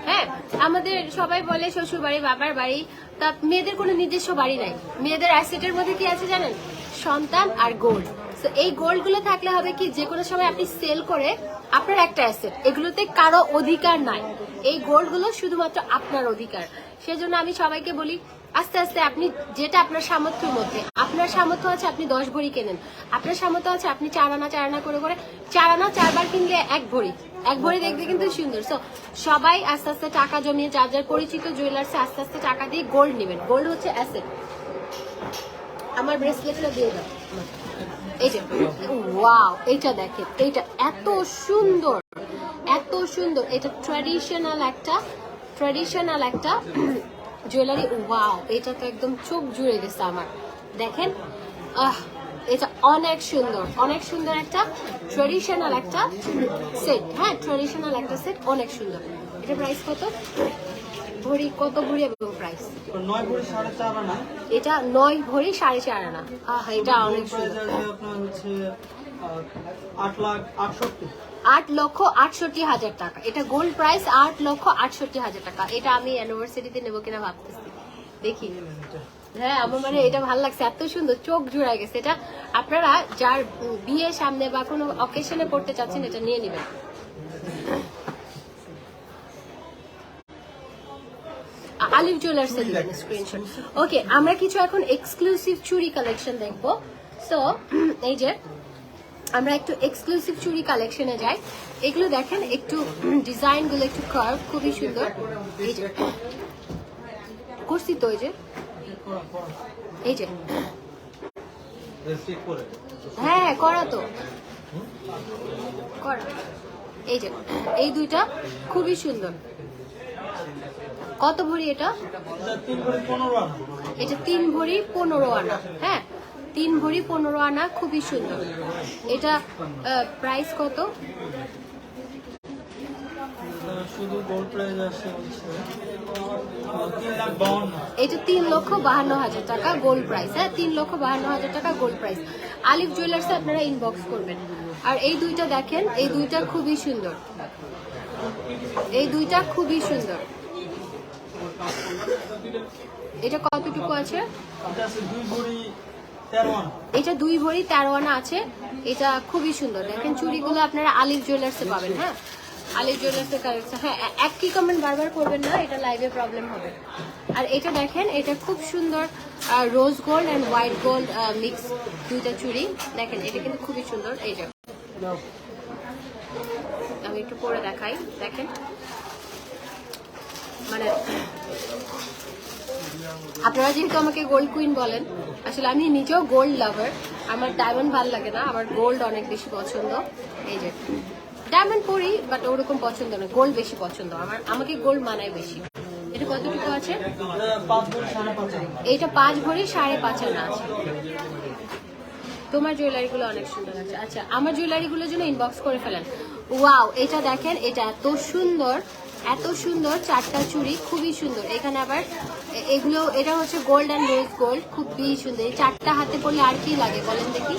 হ্যাঁ, আমাদের সবাই বলে শ্বশুর বাড়ি, বাবার বাড়ি, তা মেয়েদের কোনো নিজস্ব বাড়ি নাই। মেয়েদের অ্যাসেটের মধ্যে কি আছে জানেন? সন্তান আর গোল্ড। তো এই গোল্ড গুলো থাকলে হবে কি, যে কোনো সময় আপনি সেল করে আপনার একটা অ্যাসেট, এগুলোতে কারো অধিকার নাই। এই গোল্ড গুলো শুধুমাত্র আপনার অধিকার। সেজন্য আমি সবাইকে বলি আস্তে আস্তে আপনি যেটা আপনার সামর্থ্যের মধ্যে, আপনার সামর্থ্য আছে আপনি 10 ভরি কেনেন, আপনার সামর্থ্য আছে আপনি 4 আনা করে করে 4 আনা 4 বার কিনলে 1 ভরি, 1 ভরি দেখতে কিন্তু সুন্দর। সো সবাই আস্তে আস্তে টাকা জমিয়ে যার যার পরিচিত জুয়েলার্সে আস্তে আস্তে টাকা দিয়ে গোল্ড নেবেন। গোল্ড হচ্ছে অ্যাসেট। আমার ব্রেসলেটটা দিয়ে দাও। এই যে ওয়াও, এইটা দেখেন, এইটা এত সুন্দর, এত সুন্দর। এটা ট্র্যাডিশনাল একটা জুয়েলারি। ওয়াও, এটা তো একদম চোখ জুড়ে গেছে আমার। দেখেন এটা অনেক সুন্দর একটা ট্র্যাডিশনাল একটা সেট। হ্যাঁ, ট্র্যাডিশনাল একটা সেট, অনেক সুন্দর। এটা প্রাইস কত ভরি, কত ভরি এবং প্রাইস? 9 ভরি 4.5 আনা। এটা 9 ভরি 4.5 আনা। এটা অনেক প্রাইস সুন্দর। আসবে আপনার হচ্ছে 8,68,000। 8,68,000 টাকা। এটা গোল্ড প্রাইস 8,68,000 টাকা। এটা আমি অ্যানিভার্সারিতে নেবো কিনা ভাবতেছি, দেখি। হ্যাঁ, আমার মানে এটা ভালো লাগছে, এত সুন্দর, চোখ জুড়ায় গেছে। এটা আপনারা যার বিয়ে সামনে বা কোনো অকেশনে পড়তে চাচ্ছেন এটা নিয়ে নেবেন। আলিফ জুয়েলার্সে দিবেন স্ক্রিনশট। ওকে, আমরা কিছু এখন এক্সক্লুসিভ চুড়ি কালেকশন দেখবো। সো এই যে আমরা একটু এক্সক্লুসিভ চুড়ি কালেকশনে যাই। এগুলো দেখেন, একটু ডিজাইন গুলো একটু কার্ভ, খুবই সুন্দর। এই যে করছি তো, এই যে হ্যাঁ করা তো করা। এই যে এই দুইটা খুবই সুন্দর। কত ভরি এটা? এটা 3 ভরি 15 আনা। হ্যাঁ, 3 ভরি 15 আনা, খুবই সুন্দর। এটা প্রাইস কত? শুধু গোল্ড প্রাইস আসে হচ্ছে 3,52,000। এটা 3,52,000 টাকা গোল্ড প্রাইস। হ্যাঁ, 3,52,000 টাকা গোল্ড প্রাইস। আলিফ জুয়েলার্সে আপনারা ইনবক্স করবেন। আর এই দুইটা দেখেন, এই দুইটা খুবই সুন্দর, এই দুইটা খুবই সুন্দর। এটা কতটুকু আছে? এটা আছে 2 ভরি 13 আনা। এটা 2 ভরি 13 আনা আছে। এটা খুবই সুন্দর। দেখেন চুড়িগুলো আপনারা আলিফ জুয়েলার্সে পাবেন। হ্যাঁ, আলিফ জুয়েলার্সের কালেকশন। হ্যাঁ, একই কমেন্ট বারবার করবেন না, এটা লাইভে প্রবলেম হবে। আর এটা দেখেন, এটা খুব সুন্দর rose gold and white gold mix দুইটা চুড়ি। দেখেন এটা কিন্তু খুবই সুন্দর। এই যে আমি একটু পরে দেখাই। দেখেন মানে আপনারা যেহেতু আমাকে গোল্ড কুইন বলেন, আসলে আমি নিজেও গোল্ড লাভার। আমার ডায়মন্ড ভালো লাগে না, আমার গোল্ড অনেক বেশি পছন্দ। এই যে ডায়মন্ড পরি, বাট ওরকম পছন্দ না, গোল্ড বেশি পছন্দ আমার। আমাকে গোল্ড মানায় বেশি। এটা কতটুকু আছে? 5 ভরি 5.5 আনা। এইটা 5 ভরি 5.5 আনা আছে। তোমার জুয়েলারিগুলো অনেক সুন্দর আছে। আচ্ছা, আমার জুয়েলারিগুলোর জন্য ইনবক্স করে ফেলেন। ওয়াও, এটা দেখেন, এটা এত সুন্দর, এত সুন্দর। 4টা চুড়ি খুবই সুন্দর। এখানে আবার এগুলো, এটা হচ্ছে গোল্ড অ্যান্ড রোজ গোল্ড, খুবই সুন্দর। এই 4টা হাতে পড়লে আর কি লাগে বলেন দেখি?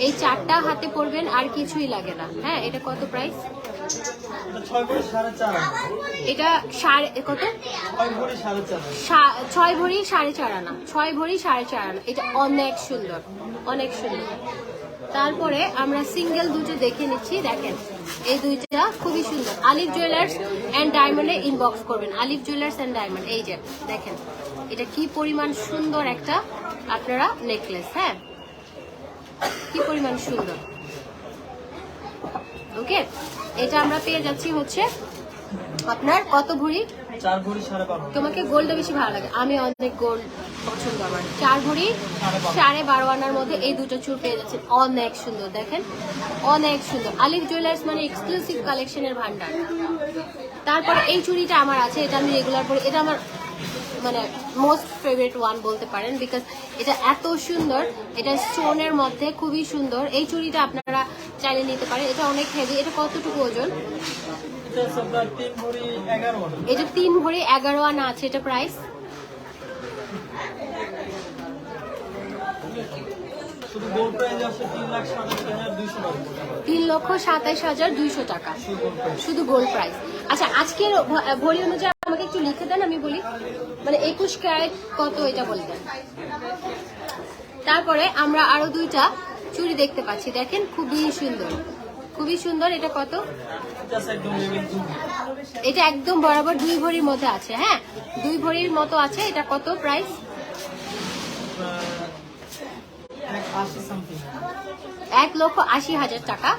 এই 4টা হাতে পড়বেন, আর কিছুই লাগে না। হ্যাঁ, এটা কত প্রাইস? 6 ভরি 4.5 আনা। এটা কত? 6 ভরি 4.5 আনা। 6 ভরি 4.5 আনা। 6 ভরি 4.5 আনা। এটা অনেক সুন্দর, অনেক সুন্দর। তারপরে আমরা সিঙ্গেল দুটো দেখে নিচ্ছি। দেখেন এই দুইটা খুবই সুন্দর। আলিফ জুয়েলার্স এন্ড ডায়মন্ডে ইনবক্স করবেন। আলিফ জুয়েলার্স এন্ড ডায়মন্ড। এই যে দেখেন এটা কি পরিমাণ সুন্দর একটা আপনারা নেকলেস। হ্যাঁ, কি পরিমাণ সুন্দর। ওকে, এটা আমরা পেয়ে যাচ্ছি হচ্ছে আপনার কত ভরি? 4 ভরি 12.5। তোমাকে গোল্ডটা বেশি ভালো লাগে, আমি অনেক গোল্ড পছন্দ। আমার 4 ভরি 12.5 আনার মধ্যে এই দুটো চুল পেয়ে যাচ্ছেন, অনেক সুন্দর। দেখেন অনেক সুন্দর। আলিফ জুয়েলার্স মানে এক্সক্লুসিভ কালেকশনের ভান্ডার। তারপর এই চুড়িটা আমার আছে, এটা আমি রেগুলার পরি। এটা আমার মানে মোস্ট ফেভারিট ওয়ান বলতে পারেন, বিকজ এটা এত সুন্দর। এটা স্টোনের মধ্যে খুবই সুন্দর। এই চুড়িটা আপনারা চাইলে নিতে পারেন। এটা অনেক হেভি। এটা কতটুকু ওজন? এটা আছে আপনার 3 ভরি 11 আনা। এটা 3 ভরি 11 আনা আছে। এটা প্রাইস? শুধু গোল্ড প্রাইস আছে 3,27,200 টাকা। 3,27,200 টাকা শুধু গোল্ড প্রাইস। আচ্ছা, আজকের ভরি অনুযায়ী আমাকে একটু লিখে দেন, আমি বলি মানে 21 ক্যারেট কত এটা বলে দেন। তারপরে আমরা আরো দুইটা চুড়ি দেখতে পাচ্ছি। দেখেন খুবই সুন্দর, খুবই সুন্দর। এটা কত? এটা একদম বরাবর 2 ভরির মধ্যে আছে। হ্যাঁ, 2 ভরির মতো আছে। এটা কত প্রাইস? 80 সামথিং। 1,80,000 টাকা,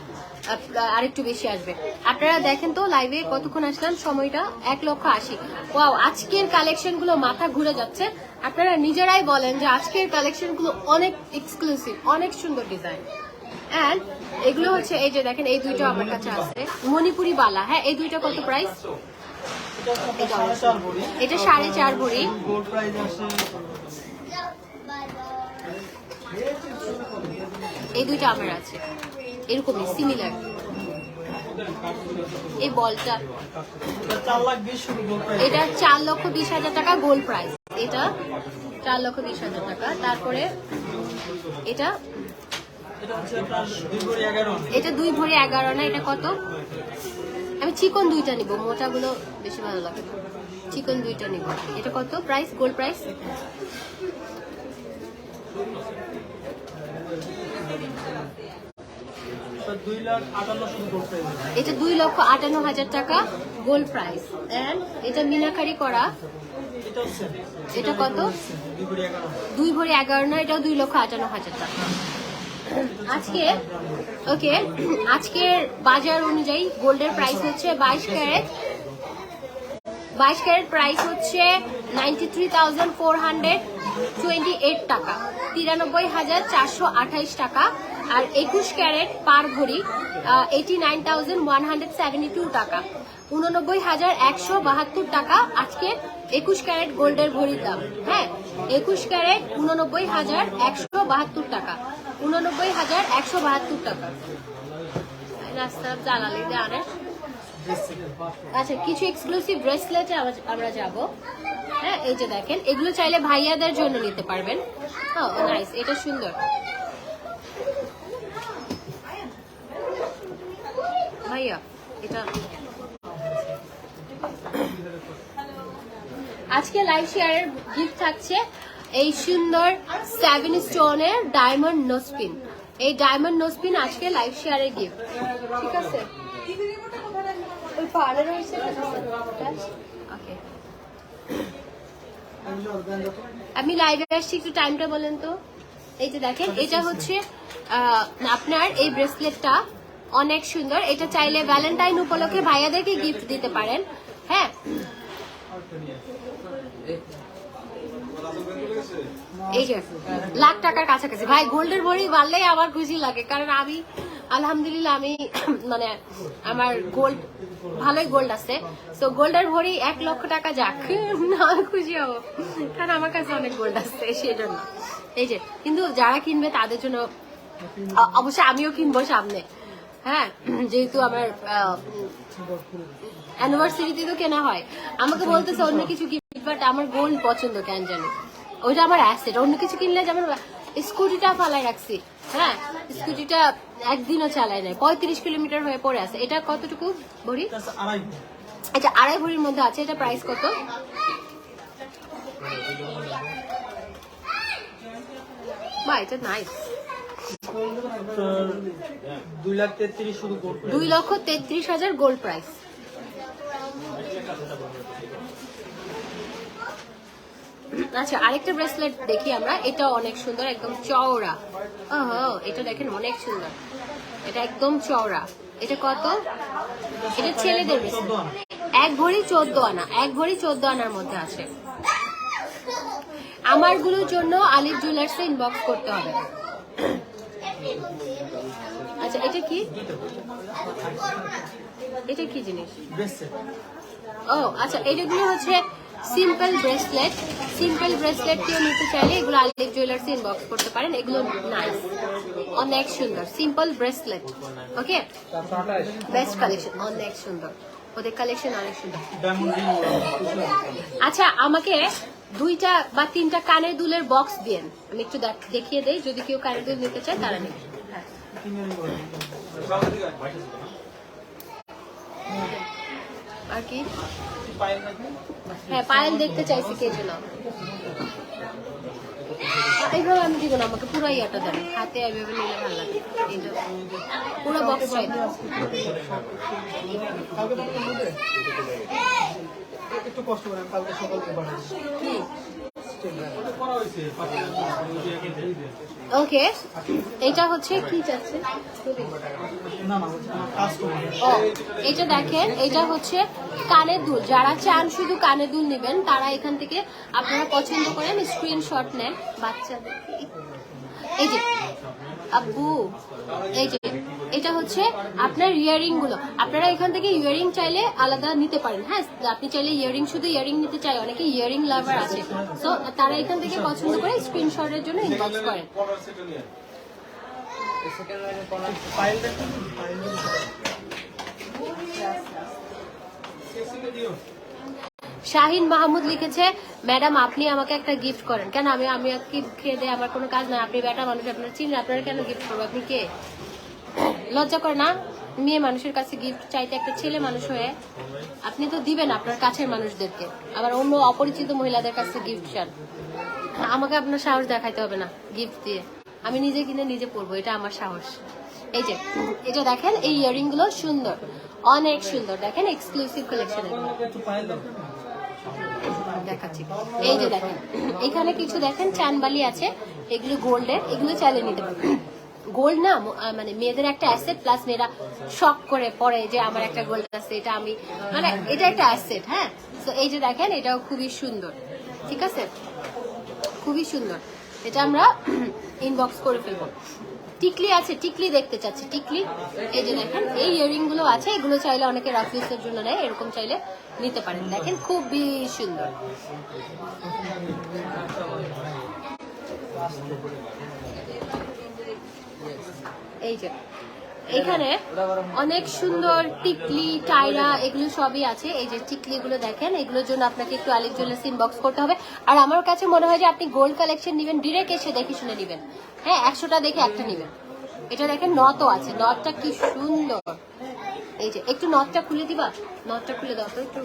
আরেকটু বেশি আসবে। আপনারা দেখেন তো লাইভে কতক্ষণ আসলাম, সময়টা 1,80,000। ওয়াও, আজকের কালেকশন গুলো মাথা ঘুরে যাচ্ছে। আপনারা নিজেরাই বলেন যে আজকের কালেকশন গুলো অনেক এক্সক্লুসিভ, অনেক সুন্দর ডিজাইন। এন্ড এগুলো হচ্ছে এই যে দেখেন, এই দুইটা আমার কাছে আছে মণিপুরি বালা। হ্যাঁ, এই দুইটা কত প্রাইস? এটা 4.5 ভরি। এটা 4.5 ভরি। গোল্ড প্রাইস আছে এই দুইটা আমার আছে এরকমই সিমিলার। এই বলটা 4,20,000 শুধু গোল্ড প্রাইস। এটা 4,20,000 টাকা গোল্ড প্রাইস। এটা 4,20,000 টাকা। তারপরে এটা এটা হচ্ছে আপনার 2 ভরি 11 আনা। এটা 2 ভরি 11 আনা। এটা কত? আমি চিকন দুইটা নিব, মোটাগুলো বেশি ভালো লাগে। চিকন দুইটা নিব। এটা কত প্রাইস? গোল্ড প্রাইস তো 2,58,000 শুধু গোল্ড প্রাইস। এটা 2,58,000 টাকা গোল্ড প্রাইস। এন্ড এটা মিনাকারি করা, এটা হচ্ছে এটা কত? 2 ভরি 11 আনা। 2 ভরি 11 আনা। এটাও 2,58,000 টাকা। আজকে ওকে, আজকের বাজার অনুযায়ী গোল্ডের প্রাইস হচ্ছে 22 ক্যারেট। 22 ক্যারেট প্রাইস হচ্ছে 93,428 টাকা, 93,428 টাকা। আর 21 ক্যারেট পার ভরি 89,172 টাকা, 89,172 টাকা আজকে 21 ক্যারেট গোল্ডের ভরির দাম। হ্যাঁ, 21 ক্যারেট 89,172 টাকা, 89,172 টাকা। রাস্তা জ্বালালি জানে। আচ্ছা, কিছু এক্সক্লুসিভ ব্রেসলেটে আমরা যাব। হ্যাঁ, এই যে দেখেন, এগুলো চাইলে ভাইয়াদের জন্য নিতে পারবেন। হ্যাঁ, নাইস, এটা সুন্দর। ভাইয়া এটা আজকে লাইভ শেয়ারের গিফট থাকছে এই সুন্দর 7 স্টোনের ডায়মন্ড নোজপিন। এই ডায়মন্ড নোজপিন আজকে লাইভ শেয়ারের গিফট। ঠিক আছে, ওই পাড়ে রয়েছে। ওকে, আমি লাইভে আসছি, একটু টাইমটা বলেন তো। এই যে দেখেন, এটা হচ্ছে আপনার এই ব্রেসলেটটা অনেক সুন্দর। এটা চাইলে ভ্যালেন্টাইন উপলক্ষে ভাইয়াদেরকে গিফট দিতে পারেন। হ্যাঁ, এই যে লাখ টাকার কাছাকাছি। ভাই গোল্ডের ভরি বাড়লেই আমার খুশি লাগে, কারণ আমি আলহামদুলিল্লাহ আমি মানে আমার গোল্ড ভালোই গোল্ড আছে। তো গোল্ডের ভরি 1 লক্ষ টাকা যাক না, আমি খুশি হবো, কারণ আমার কাছে অনেক গোল্ড আছে সেই জন্য। এই যে, কিন্তু যারা কিনবে তাদের জন্য অবশ্যই আমিও কিনবো সামনে। হ্যাঁ, যেহেতু আমার অ্যানিভার্সারিতে তো কেনা হয়। আমাকে বলতেছে অন্য কিছু গিফট, বাট আমার গোল্ড পছন্দ কেন জানি, ওইটা আমার অ্যাসেট। অন্য কিছু কিনলে যেমন স্কুটিটা ফালাই রাখছি। হ্যাঁ, স্কুটিটা একদিনও চালাই নাই, 35 কিলোমিটার হয়ে পড়ে আছে। এটা কতটুকু ভরি? এটা 2.5 ভরির মধ্যে আছে। এটা প্রাইস কত? বা এটা নাইস। 2,33,000 শুধু গোল্ড প্রাইস। 2,33,000 gold price. আচ্ছা, আরেকটা ব্রেসলেট দেখি আমরা। এটা অনেক সুন্দর, একদম চওড়া। এটা দেখেন অনেক সুন্দর, এটা একদম চওড়া। এটা কত? এটা ছেলেদের ব্রেসলেট। 1 ভরি 14 আনা। 1 ভরি 14 আনার মধ্যে আছে। আমারগুলোর জন্য আলিফ জুয়েলার্সে ইনবক্স করতে হবে। আচ্ছা, এটা কি? এটা কি জিনিস? ও আচ্ছা, এটাগুলো হচ্ছে সিম্পল ব্রেসলেট। সিম্পল ব্রেসলেট কেউ নিতে চাইলে এগুলো আলিফ জুয়েলার্সে ইনবক্স করতে পারেন। এগুলো নাইস, অনেক সুন্দর সিম্পল ব্রেসলেট। ওকে, বেস্ট কালেকশন, অনেক সুন্দর, ওদের কালেকশন অনেক সুন্দর। আচ্ছা, আমাকে 2টা বা 3টা কানের দুলের বক্স দিন, আমি একটু দেখিয়ে দেই। যদি কেউ কানের দুল নিতে চায় তারা নেবে। আর কি? হ্যাঁ, পায়েল দেখতে চাইছি কে যেন। এইভাবে আমি দিব না, আমাকে পুরো ইয়াটা দেন, হাতে এইভাবে নিলে ভালো লাগে। এইটা পুরো বক্স চাই। একটু কষ্ট করেন, কালকে সকালে বাড়াই। কি ওটা করা হয়েছে ওকে, এটা হচ্ছে কি চাচ্ছে? না না হচ্ছে আমার কাস্টমার ও, এটা দেখেন, এটা হচ্ছে কানের দুল। যারা চান শুধু কানের দুল নেবেন তারা এখান থেকে আপনারা পছন্দ করেন স্ক্রিনশট নেন বাচ্চাদের। এই যে আব্বু, এই যে এটা হচ্ছে আপনার ইয়ারিং গুলো। আপনারা এখান থেকে ইয়ারিং চাইলে আলাদা নিতে পারেন। হ্যাঁ, আপনি চাইলে ইয়ারিং, শুধু ইয়ারিং নিতে চাই, অনেকে ইয়ারিং লাভার আছে, সো তারা এখান থেকে পছন্দ করে স্ক্রিনশটের জন্য ইনবক্স করেন। ফাইল দেখুন, ফাইল শাহিন মাহমুদ লিখেছে, ম্যাডাম আপনি আমাকে একটা গিফট করেন। কেন? আমি খেয়ে দেয়, আমার কোনো কাজ নাই। আপনি বেটা মানুষ, আপনার চিনেন, আপনারা কেন গিফট করবো? আপনি কে? লজ্জা করে না মেয়ে মানুষের কাছে গিফট চাইতে? একটা ছেলে মানুষ হয়ে আপনি তো দিবেন আপনার কাছের মানুষদেরকে, আবার অন্য অপরিচিত মহিলাদের কাছে গিফট চান। আমাকে আপনার সাহস দেখাইতে হবে না গিফট দিয়ে, আমি নিজে কিনে নিজে পরবো, এটা আমার সাহস। এই যে এটা দেখেন, এই ইয়ারিং গুলো সুন্দর, অনেক সুন্দর, দেখেন এক্সক্লুসিভ কালেকশন একটু ফাইল দাও। দেখাচ্ছি। এই যে দেখেন, এখানে কিছু দেখেন চানবালি আছে, এগুলো গোল্ডের, এগুলো চাইলে নিতে পারবেন। গোল্ড না মানে মেয়েদের একটা অ্যাসেট, প্লাস মেয়েরা শখ করে পরে যে আমার একটা গোল্ড আছে, এটা আমি মানে এটা একটা অ্যাসেট। হ্যাঁ, তো এই যে দেখেন, এটাও খুবই সুন্দর, ঠিক আছে, খুবই সুন্দর। এটা আমরা ইনবক্স করে ফেলবো। টিকলি আছে, টিকলি দেখতে চাচ্ছি, টিকলি। এই যে দেখেন, এই ইয়ারিং গুলো আছে, এগুলো চাইলে অনেকে রাফিউজের জন্য নেয়, এরকম চাইলে নিতে পারেন। দেখেন খুবই সুন্দর। এই যে এখানে অনেক সুন্দর টিকলি, টায়রা, এগুলো সবই আছে। এই যে টিকলি গুলো দেখেন, এগুলোর জন্য আপনাকে একটু আলিফ জুয়েলার্স ইনবক্স করতে হবে। আর আমার কাছে মনে হয় যে আপনি গোল্ড কালেকশন নেবেন, ডিরেক্ট এসে দেখে শুনে নেবেন। হ্যাঁ, 100টা দেখে একটা নেবেন। এটা দেখেন নথও আছে, নথটা কি সুন্দর। এই যে একটু নথটা খুলে দিবা, নথটা খুলে দাও তো একটু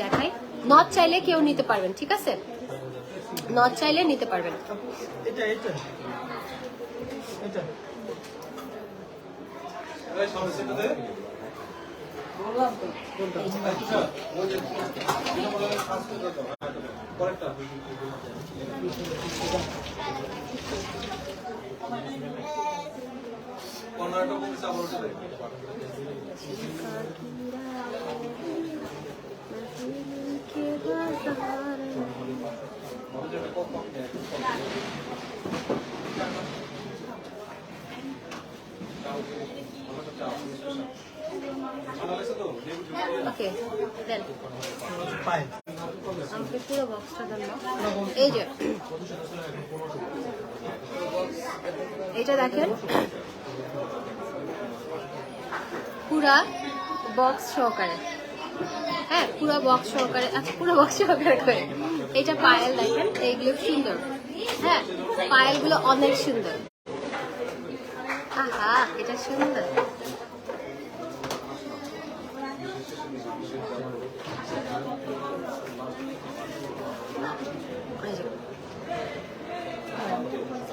দেখাই। নথ চাইলে কেউ নিতে পারবেন, ঠিক আছে, নথ চাইলে নিতে পারবেন। এটা এটা এটা ওকে দেন, ফাইল আমাকে পুরো বক্সটা দেন না। এই যে এটা দেখেন, পুরা বক্স সহকারে। হ্যাঁ, পুরো বক্স সহকারে। আচ্ছা, পুরো বক্স সহকারে করে। এটা পায়েল দেখেন, এইগুলো সুন্দর। হ্যাঁ, পায়েল গুলো অনেক সুন্দর। আহা, এটা সুন্দর।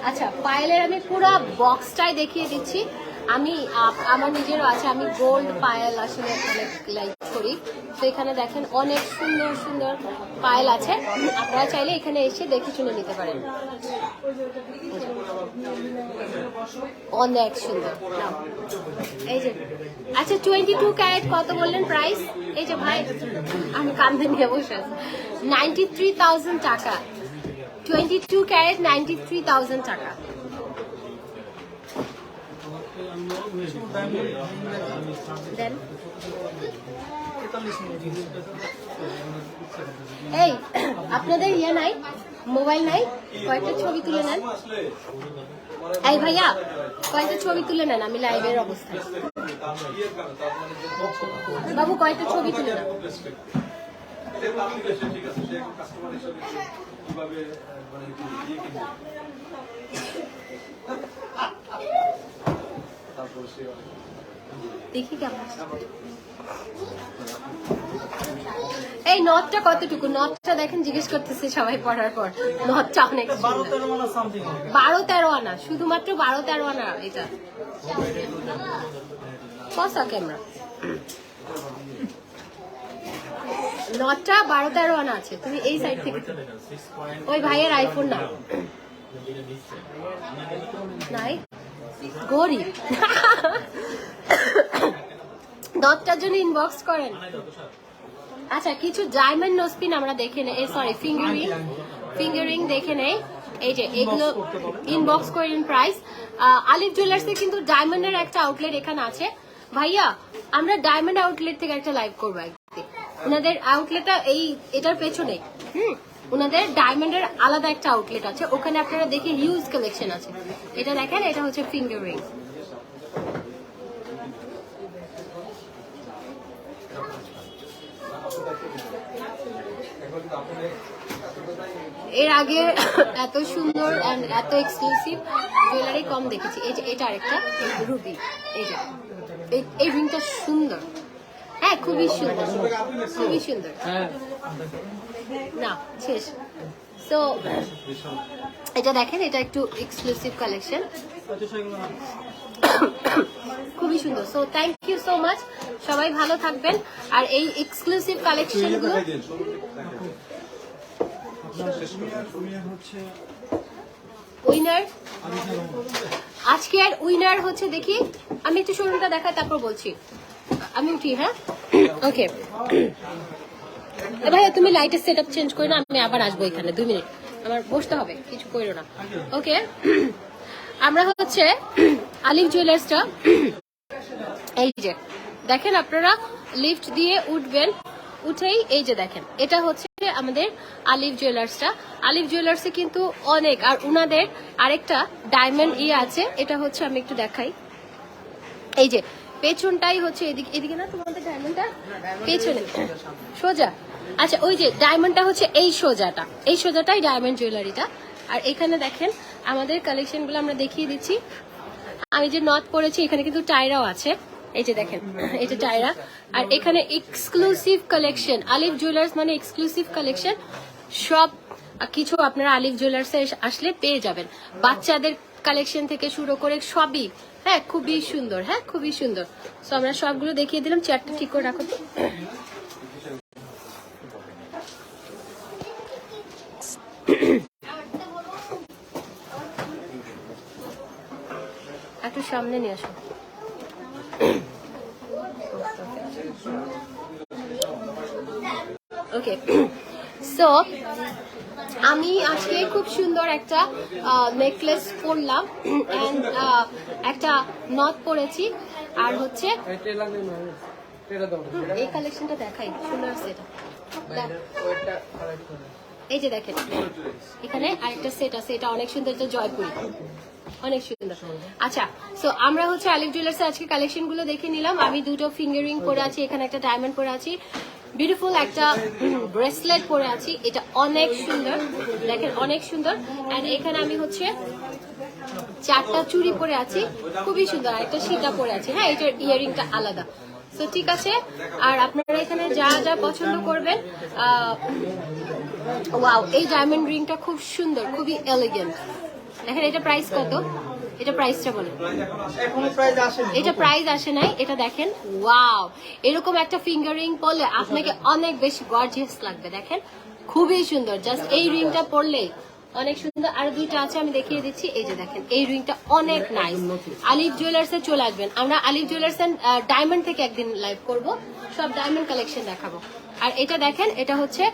আচ্ছা, পায়েলের আমি পুরো বক্সটাই দেখিয়ে দিচ্ছি। আমি আমার নিজেরও আছে, আমি গোল্ড পায়েল আসলে অনেক লাইক করি, তো এখানে দেখেন অনেক সুন্দর সুন্দর পায়েল আছে। আপনারা চাইলে এখানে এসে দেখে শুনে নিতে পারেন, অনেক সুন্দর। নাও, এই যে আচ্ছা 22 ক্যারেট কত বললেন প্রাইস? এই যে ভাই, আমি কান্দে নিয়ে বসে আছি। 93,000 টাকা। 22 ক্যারেট 93,000 টাকা। দেন এই আপনাদের ইয়ে নাই, মোবাইল নাই, কয়েকটা ছবি তুলে নেন। এই ভাইয়া, কয়েকটা ছবি তুলে নেন, আমি লাইভের অবস্থায়। বাবু কয়েকটা ছবি তুলে নেন। দেখি কেমন। এই নথটা কতটুকু? নথটা দেখেন, জিজ্ঞেস করতেছে সবাই পড়ার পর। নথটা অনেক 12-13 আনা সামথিং 12-13 আনা, শুধুমাত্র 12-13 আনা। এটা কসা ক্যামেরা। নটটা 12-13 আনা আছে, তুমি এই সাইড থেকে ওই ভাইয়ের আইফোন না নাই গরিব নটটার জন্য ইনবক্স করেন। আচ্ছা কিছু ডায়মন্ড নোজপিন আমরা দেখে নেই, সরি ফিঙ্গারিং দেখে নেই। এই যে এগুলো ইনবক্স করেন প্রাইস। আলিফ জুয়েলার্সে কিন্তু ডায়মন্ডের একটা আউটলেট এখানে আছে ভাইয়া, আমরা ডায়মন্ড আউটলেট থেকে একটা লাইভ করবো একদিন। ওনাদের আউটলেটটা এটার পেছনে, ওনাদের ডায়মন্ডের আলাদা একটা আউটলেট আছে, ওখানে আপনারা দেখে হিউজ কালেকশন আছে। এটা দেখেন, এটা হচ্ছে ফিঙ্গারিং। এর আগে এত সুন্দর এন্ড এত এক্সক্লুসিভ জুয়েলারি কম দেখেছি। এই যে এটা আরেকটা রুবি, এই যে এই রিংটা সুন্দর, হ্যাঁ খুবই সুন্দর, খুবই সুন্দর। না শেষ। সো এটা দেখেন, এটা একটু এক্সক্লুসিভ কালেকশন, খুবই সুন্দর। So thank you so much, সবাই ভালো থাকবেন। আর এই এক্সক্লুসিভ কালেকশন গুলো উইনার, আজকের উইনার হচ্ছে, দেখি আমি একটু শোরুমটা দেখাই তারপর বলছি। আমি উঠি, হ্যাঁ ওকে ভাইয়া তুমি লাইটের সেটআপ চেঞ্জ করে না, আমি আবার আসবো এখানে 2 মিনিট, আমার বসতে হবে, কিছু করো না। ওকে আমরা হচ্ছে আলিফ জুয়েলার্সটা, এই যে দেখেন আপনারা লিফট দিয়ে উঠবেন, উঠেই এই যে দেখেন এটা হচ্ছে আমাদের আলিফ জুয়েলার্সটা। আলিফ জুয়েলার্সে কিন্তু অনেক, আর উনাদের আরেকটা ডায়মন্ড আছে, এটা হচ্ছে আমি একটু দেখাই। এই যে পেছনটাই হচ্ছে এদিকে না তোমাদের ডায়মন্ডটা পেছনে সোজা, আচ্ছা ওই যে ডায়মন্ডটা হচ্ছে এই সোজাটাই ডায়মন্ড জুয়েলারিটা। আর এখানে দেখেন আমাদের কালেকশন গুলো আমরা দেখিয়ে দিচ্ছি। আমি যে নট পরেছি এখানে কিন্তু টায়রাও আছে, এই যে দেখেন এটা টায়রা। আর এখানে এক্সক্লুসিভ কালেকশন, আলিফ জুয়েলার্স মানে এক্সক্লুসিভ কালেকশন, সব কিছু আপনারা আলিফ জুয়েলার্সে আসলে পেয়ে যাবেন। বাচ্চাদের কালেকশন থেকে শুরু করে সবই, হ্যাঁ খুবই সুন্দর, হ্যাঁ খুবই সুন্দর। তো আমরা সবগুলো দেখিয়ে দিলাম, চেয়ারটা ঠিক করে রাখো তো। একটু সামনে নিয়ে আসো। ওকে সো আমি আজকে খুব সুন্দর একটা নেকলেস পরলাম এন্ড একটা নথ পরেছি, আর হচ্ছে এই কালেকশনটা দেখাই, সুন্দর আছে এটা। এই যে দেখেন এখানে আরেকটা সেট আছে, এটা অনেক সুন্দর, এটা জয়পুরি, অনেক সুন্দর। আচ্ছা সো আমরা হচ্ছে আলিফ জুয়েলার্সে আজকে কালেকশন গুলো দেখে নিলাম। আমি দুটো ফিঙ্গারিং পরে আছি, এখানে একটা ডায়মন্ড পরে আছি, বিউটিফুল একটা ব্রেসলেট পরে আছি, এটা অনেক সুন্দর, দেখেন অনেক সুন্দর। এন্ড এখানে আমি হচ্ছে 4টা চুড়ি পরে আছি, খুবই সুন্দর, আর একটা সীতা পরে আছি, হ্যাঁ এটার ইয়ারিংটা আলাদা। তো ঠিক আছে, আর আপনারা এখানে যা যা পছন্দ করবেন। ওয়াও এই ডায়মন্ড রিংটা খুব সুন্দর, খুবই এলিগেন্ট। দেখেন এটা প্রাইস কত, এটা প্রাইসটা বলেন। এটা প্রাইস আসে নাই, এটা দেখেন ওয়াও, এরকম একটা ফিঙ্গারিং পরলে আপনাকে অনেক বেশি গর্জিয়াস লাগবে। দেখেন খুবই সুন্দর, জাস্ট এই রিংটা পরলে অনেক সুন্দর। আর দুইটা আছে আমি দেখিয়ে দিচ্ছি, এই যে দেখেন এই রিংটা অনেক নাইস। আলিফ জুয়েলার্সে চলে আসবেন, আমরা আলিফ জুয়েলার্স ডায়মন্ড থেকে একদিন লাইভ করব, সব ডায়মন্ড কালেকশন দেখাবো। আর এটা দেখেন, এটা হচ্ছে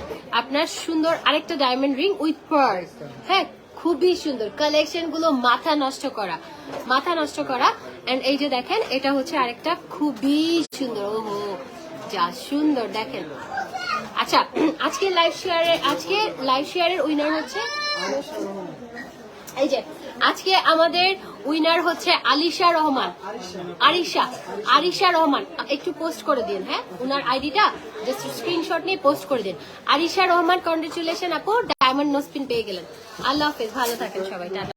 আপনার সুন্দর আরেকটা ডায়মন্ড রিং উইথ পার্ল, হ্যাঁ খুবই সুন্দর কালেকশন গুলো, মাথা নষ্ট করা। এন্ড এই যে দেখেন এটা হচ্ছে আরেকটা খুবই সুন্দর, ওহো যা সুন্দর দেখেন। আচ্ছা আজকে লাইভ শেয়ারের উইনার হচ্ছে, এই যে আজকে আমাদের উইনার হচ্ছে আরিশা রহমান। একটু পোস্ট করে দিন, হ্যাঁ উনার আইডিটা জাস্ট স্ক্রিনশট নিয়ে পোস্ট করে দিন। আরিশা রহমান, কংগ্রেচুলেশন আপু, ডায়মন্ড নোজপিন পেয়ে গেলেন। আল্লাহ হাফেজ, ভালো থাকেন সবাই, টাটা।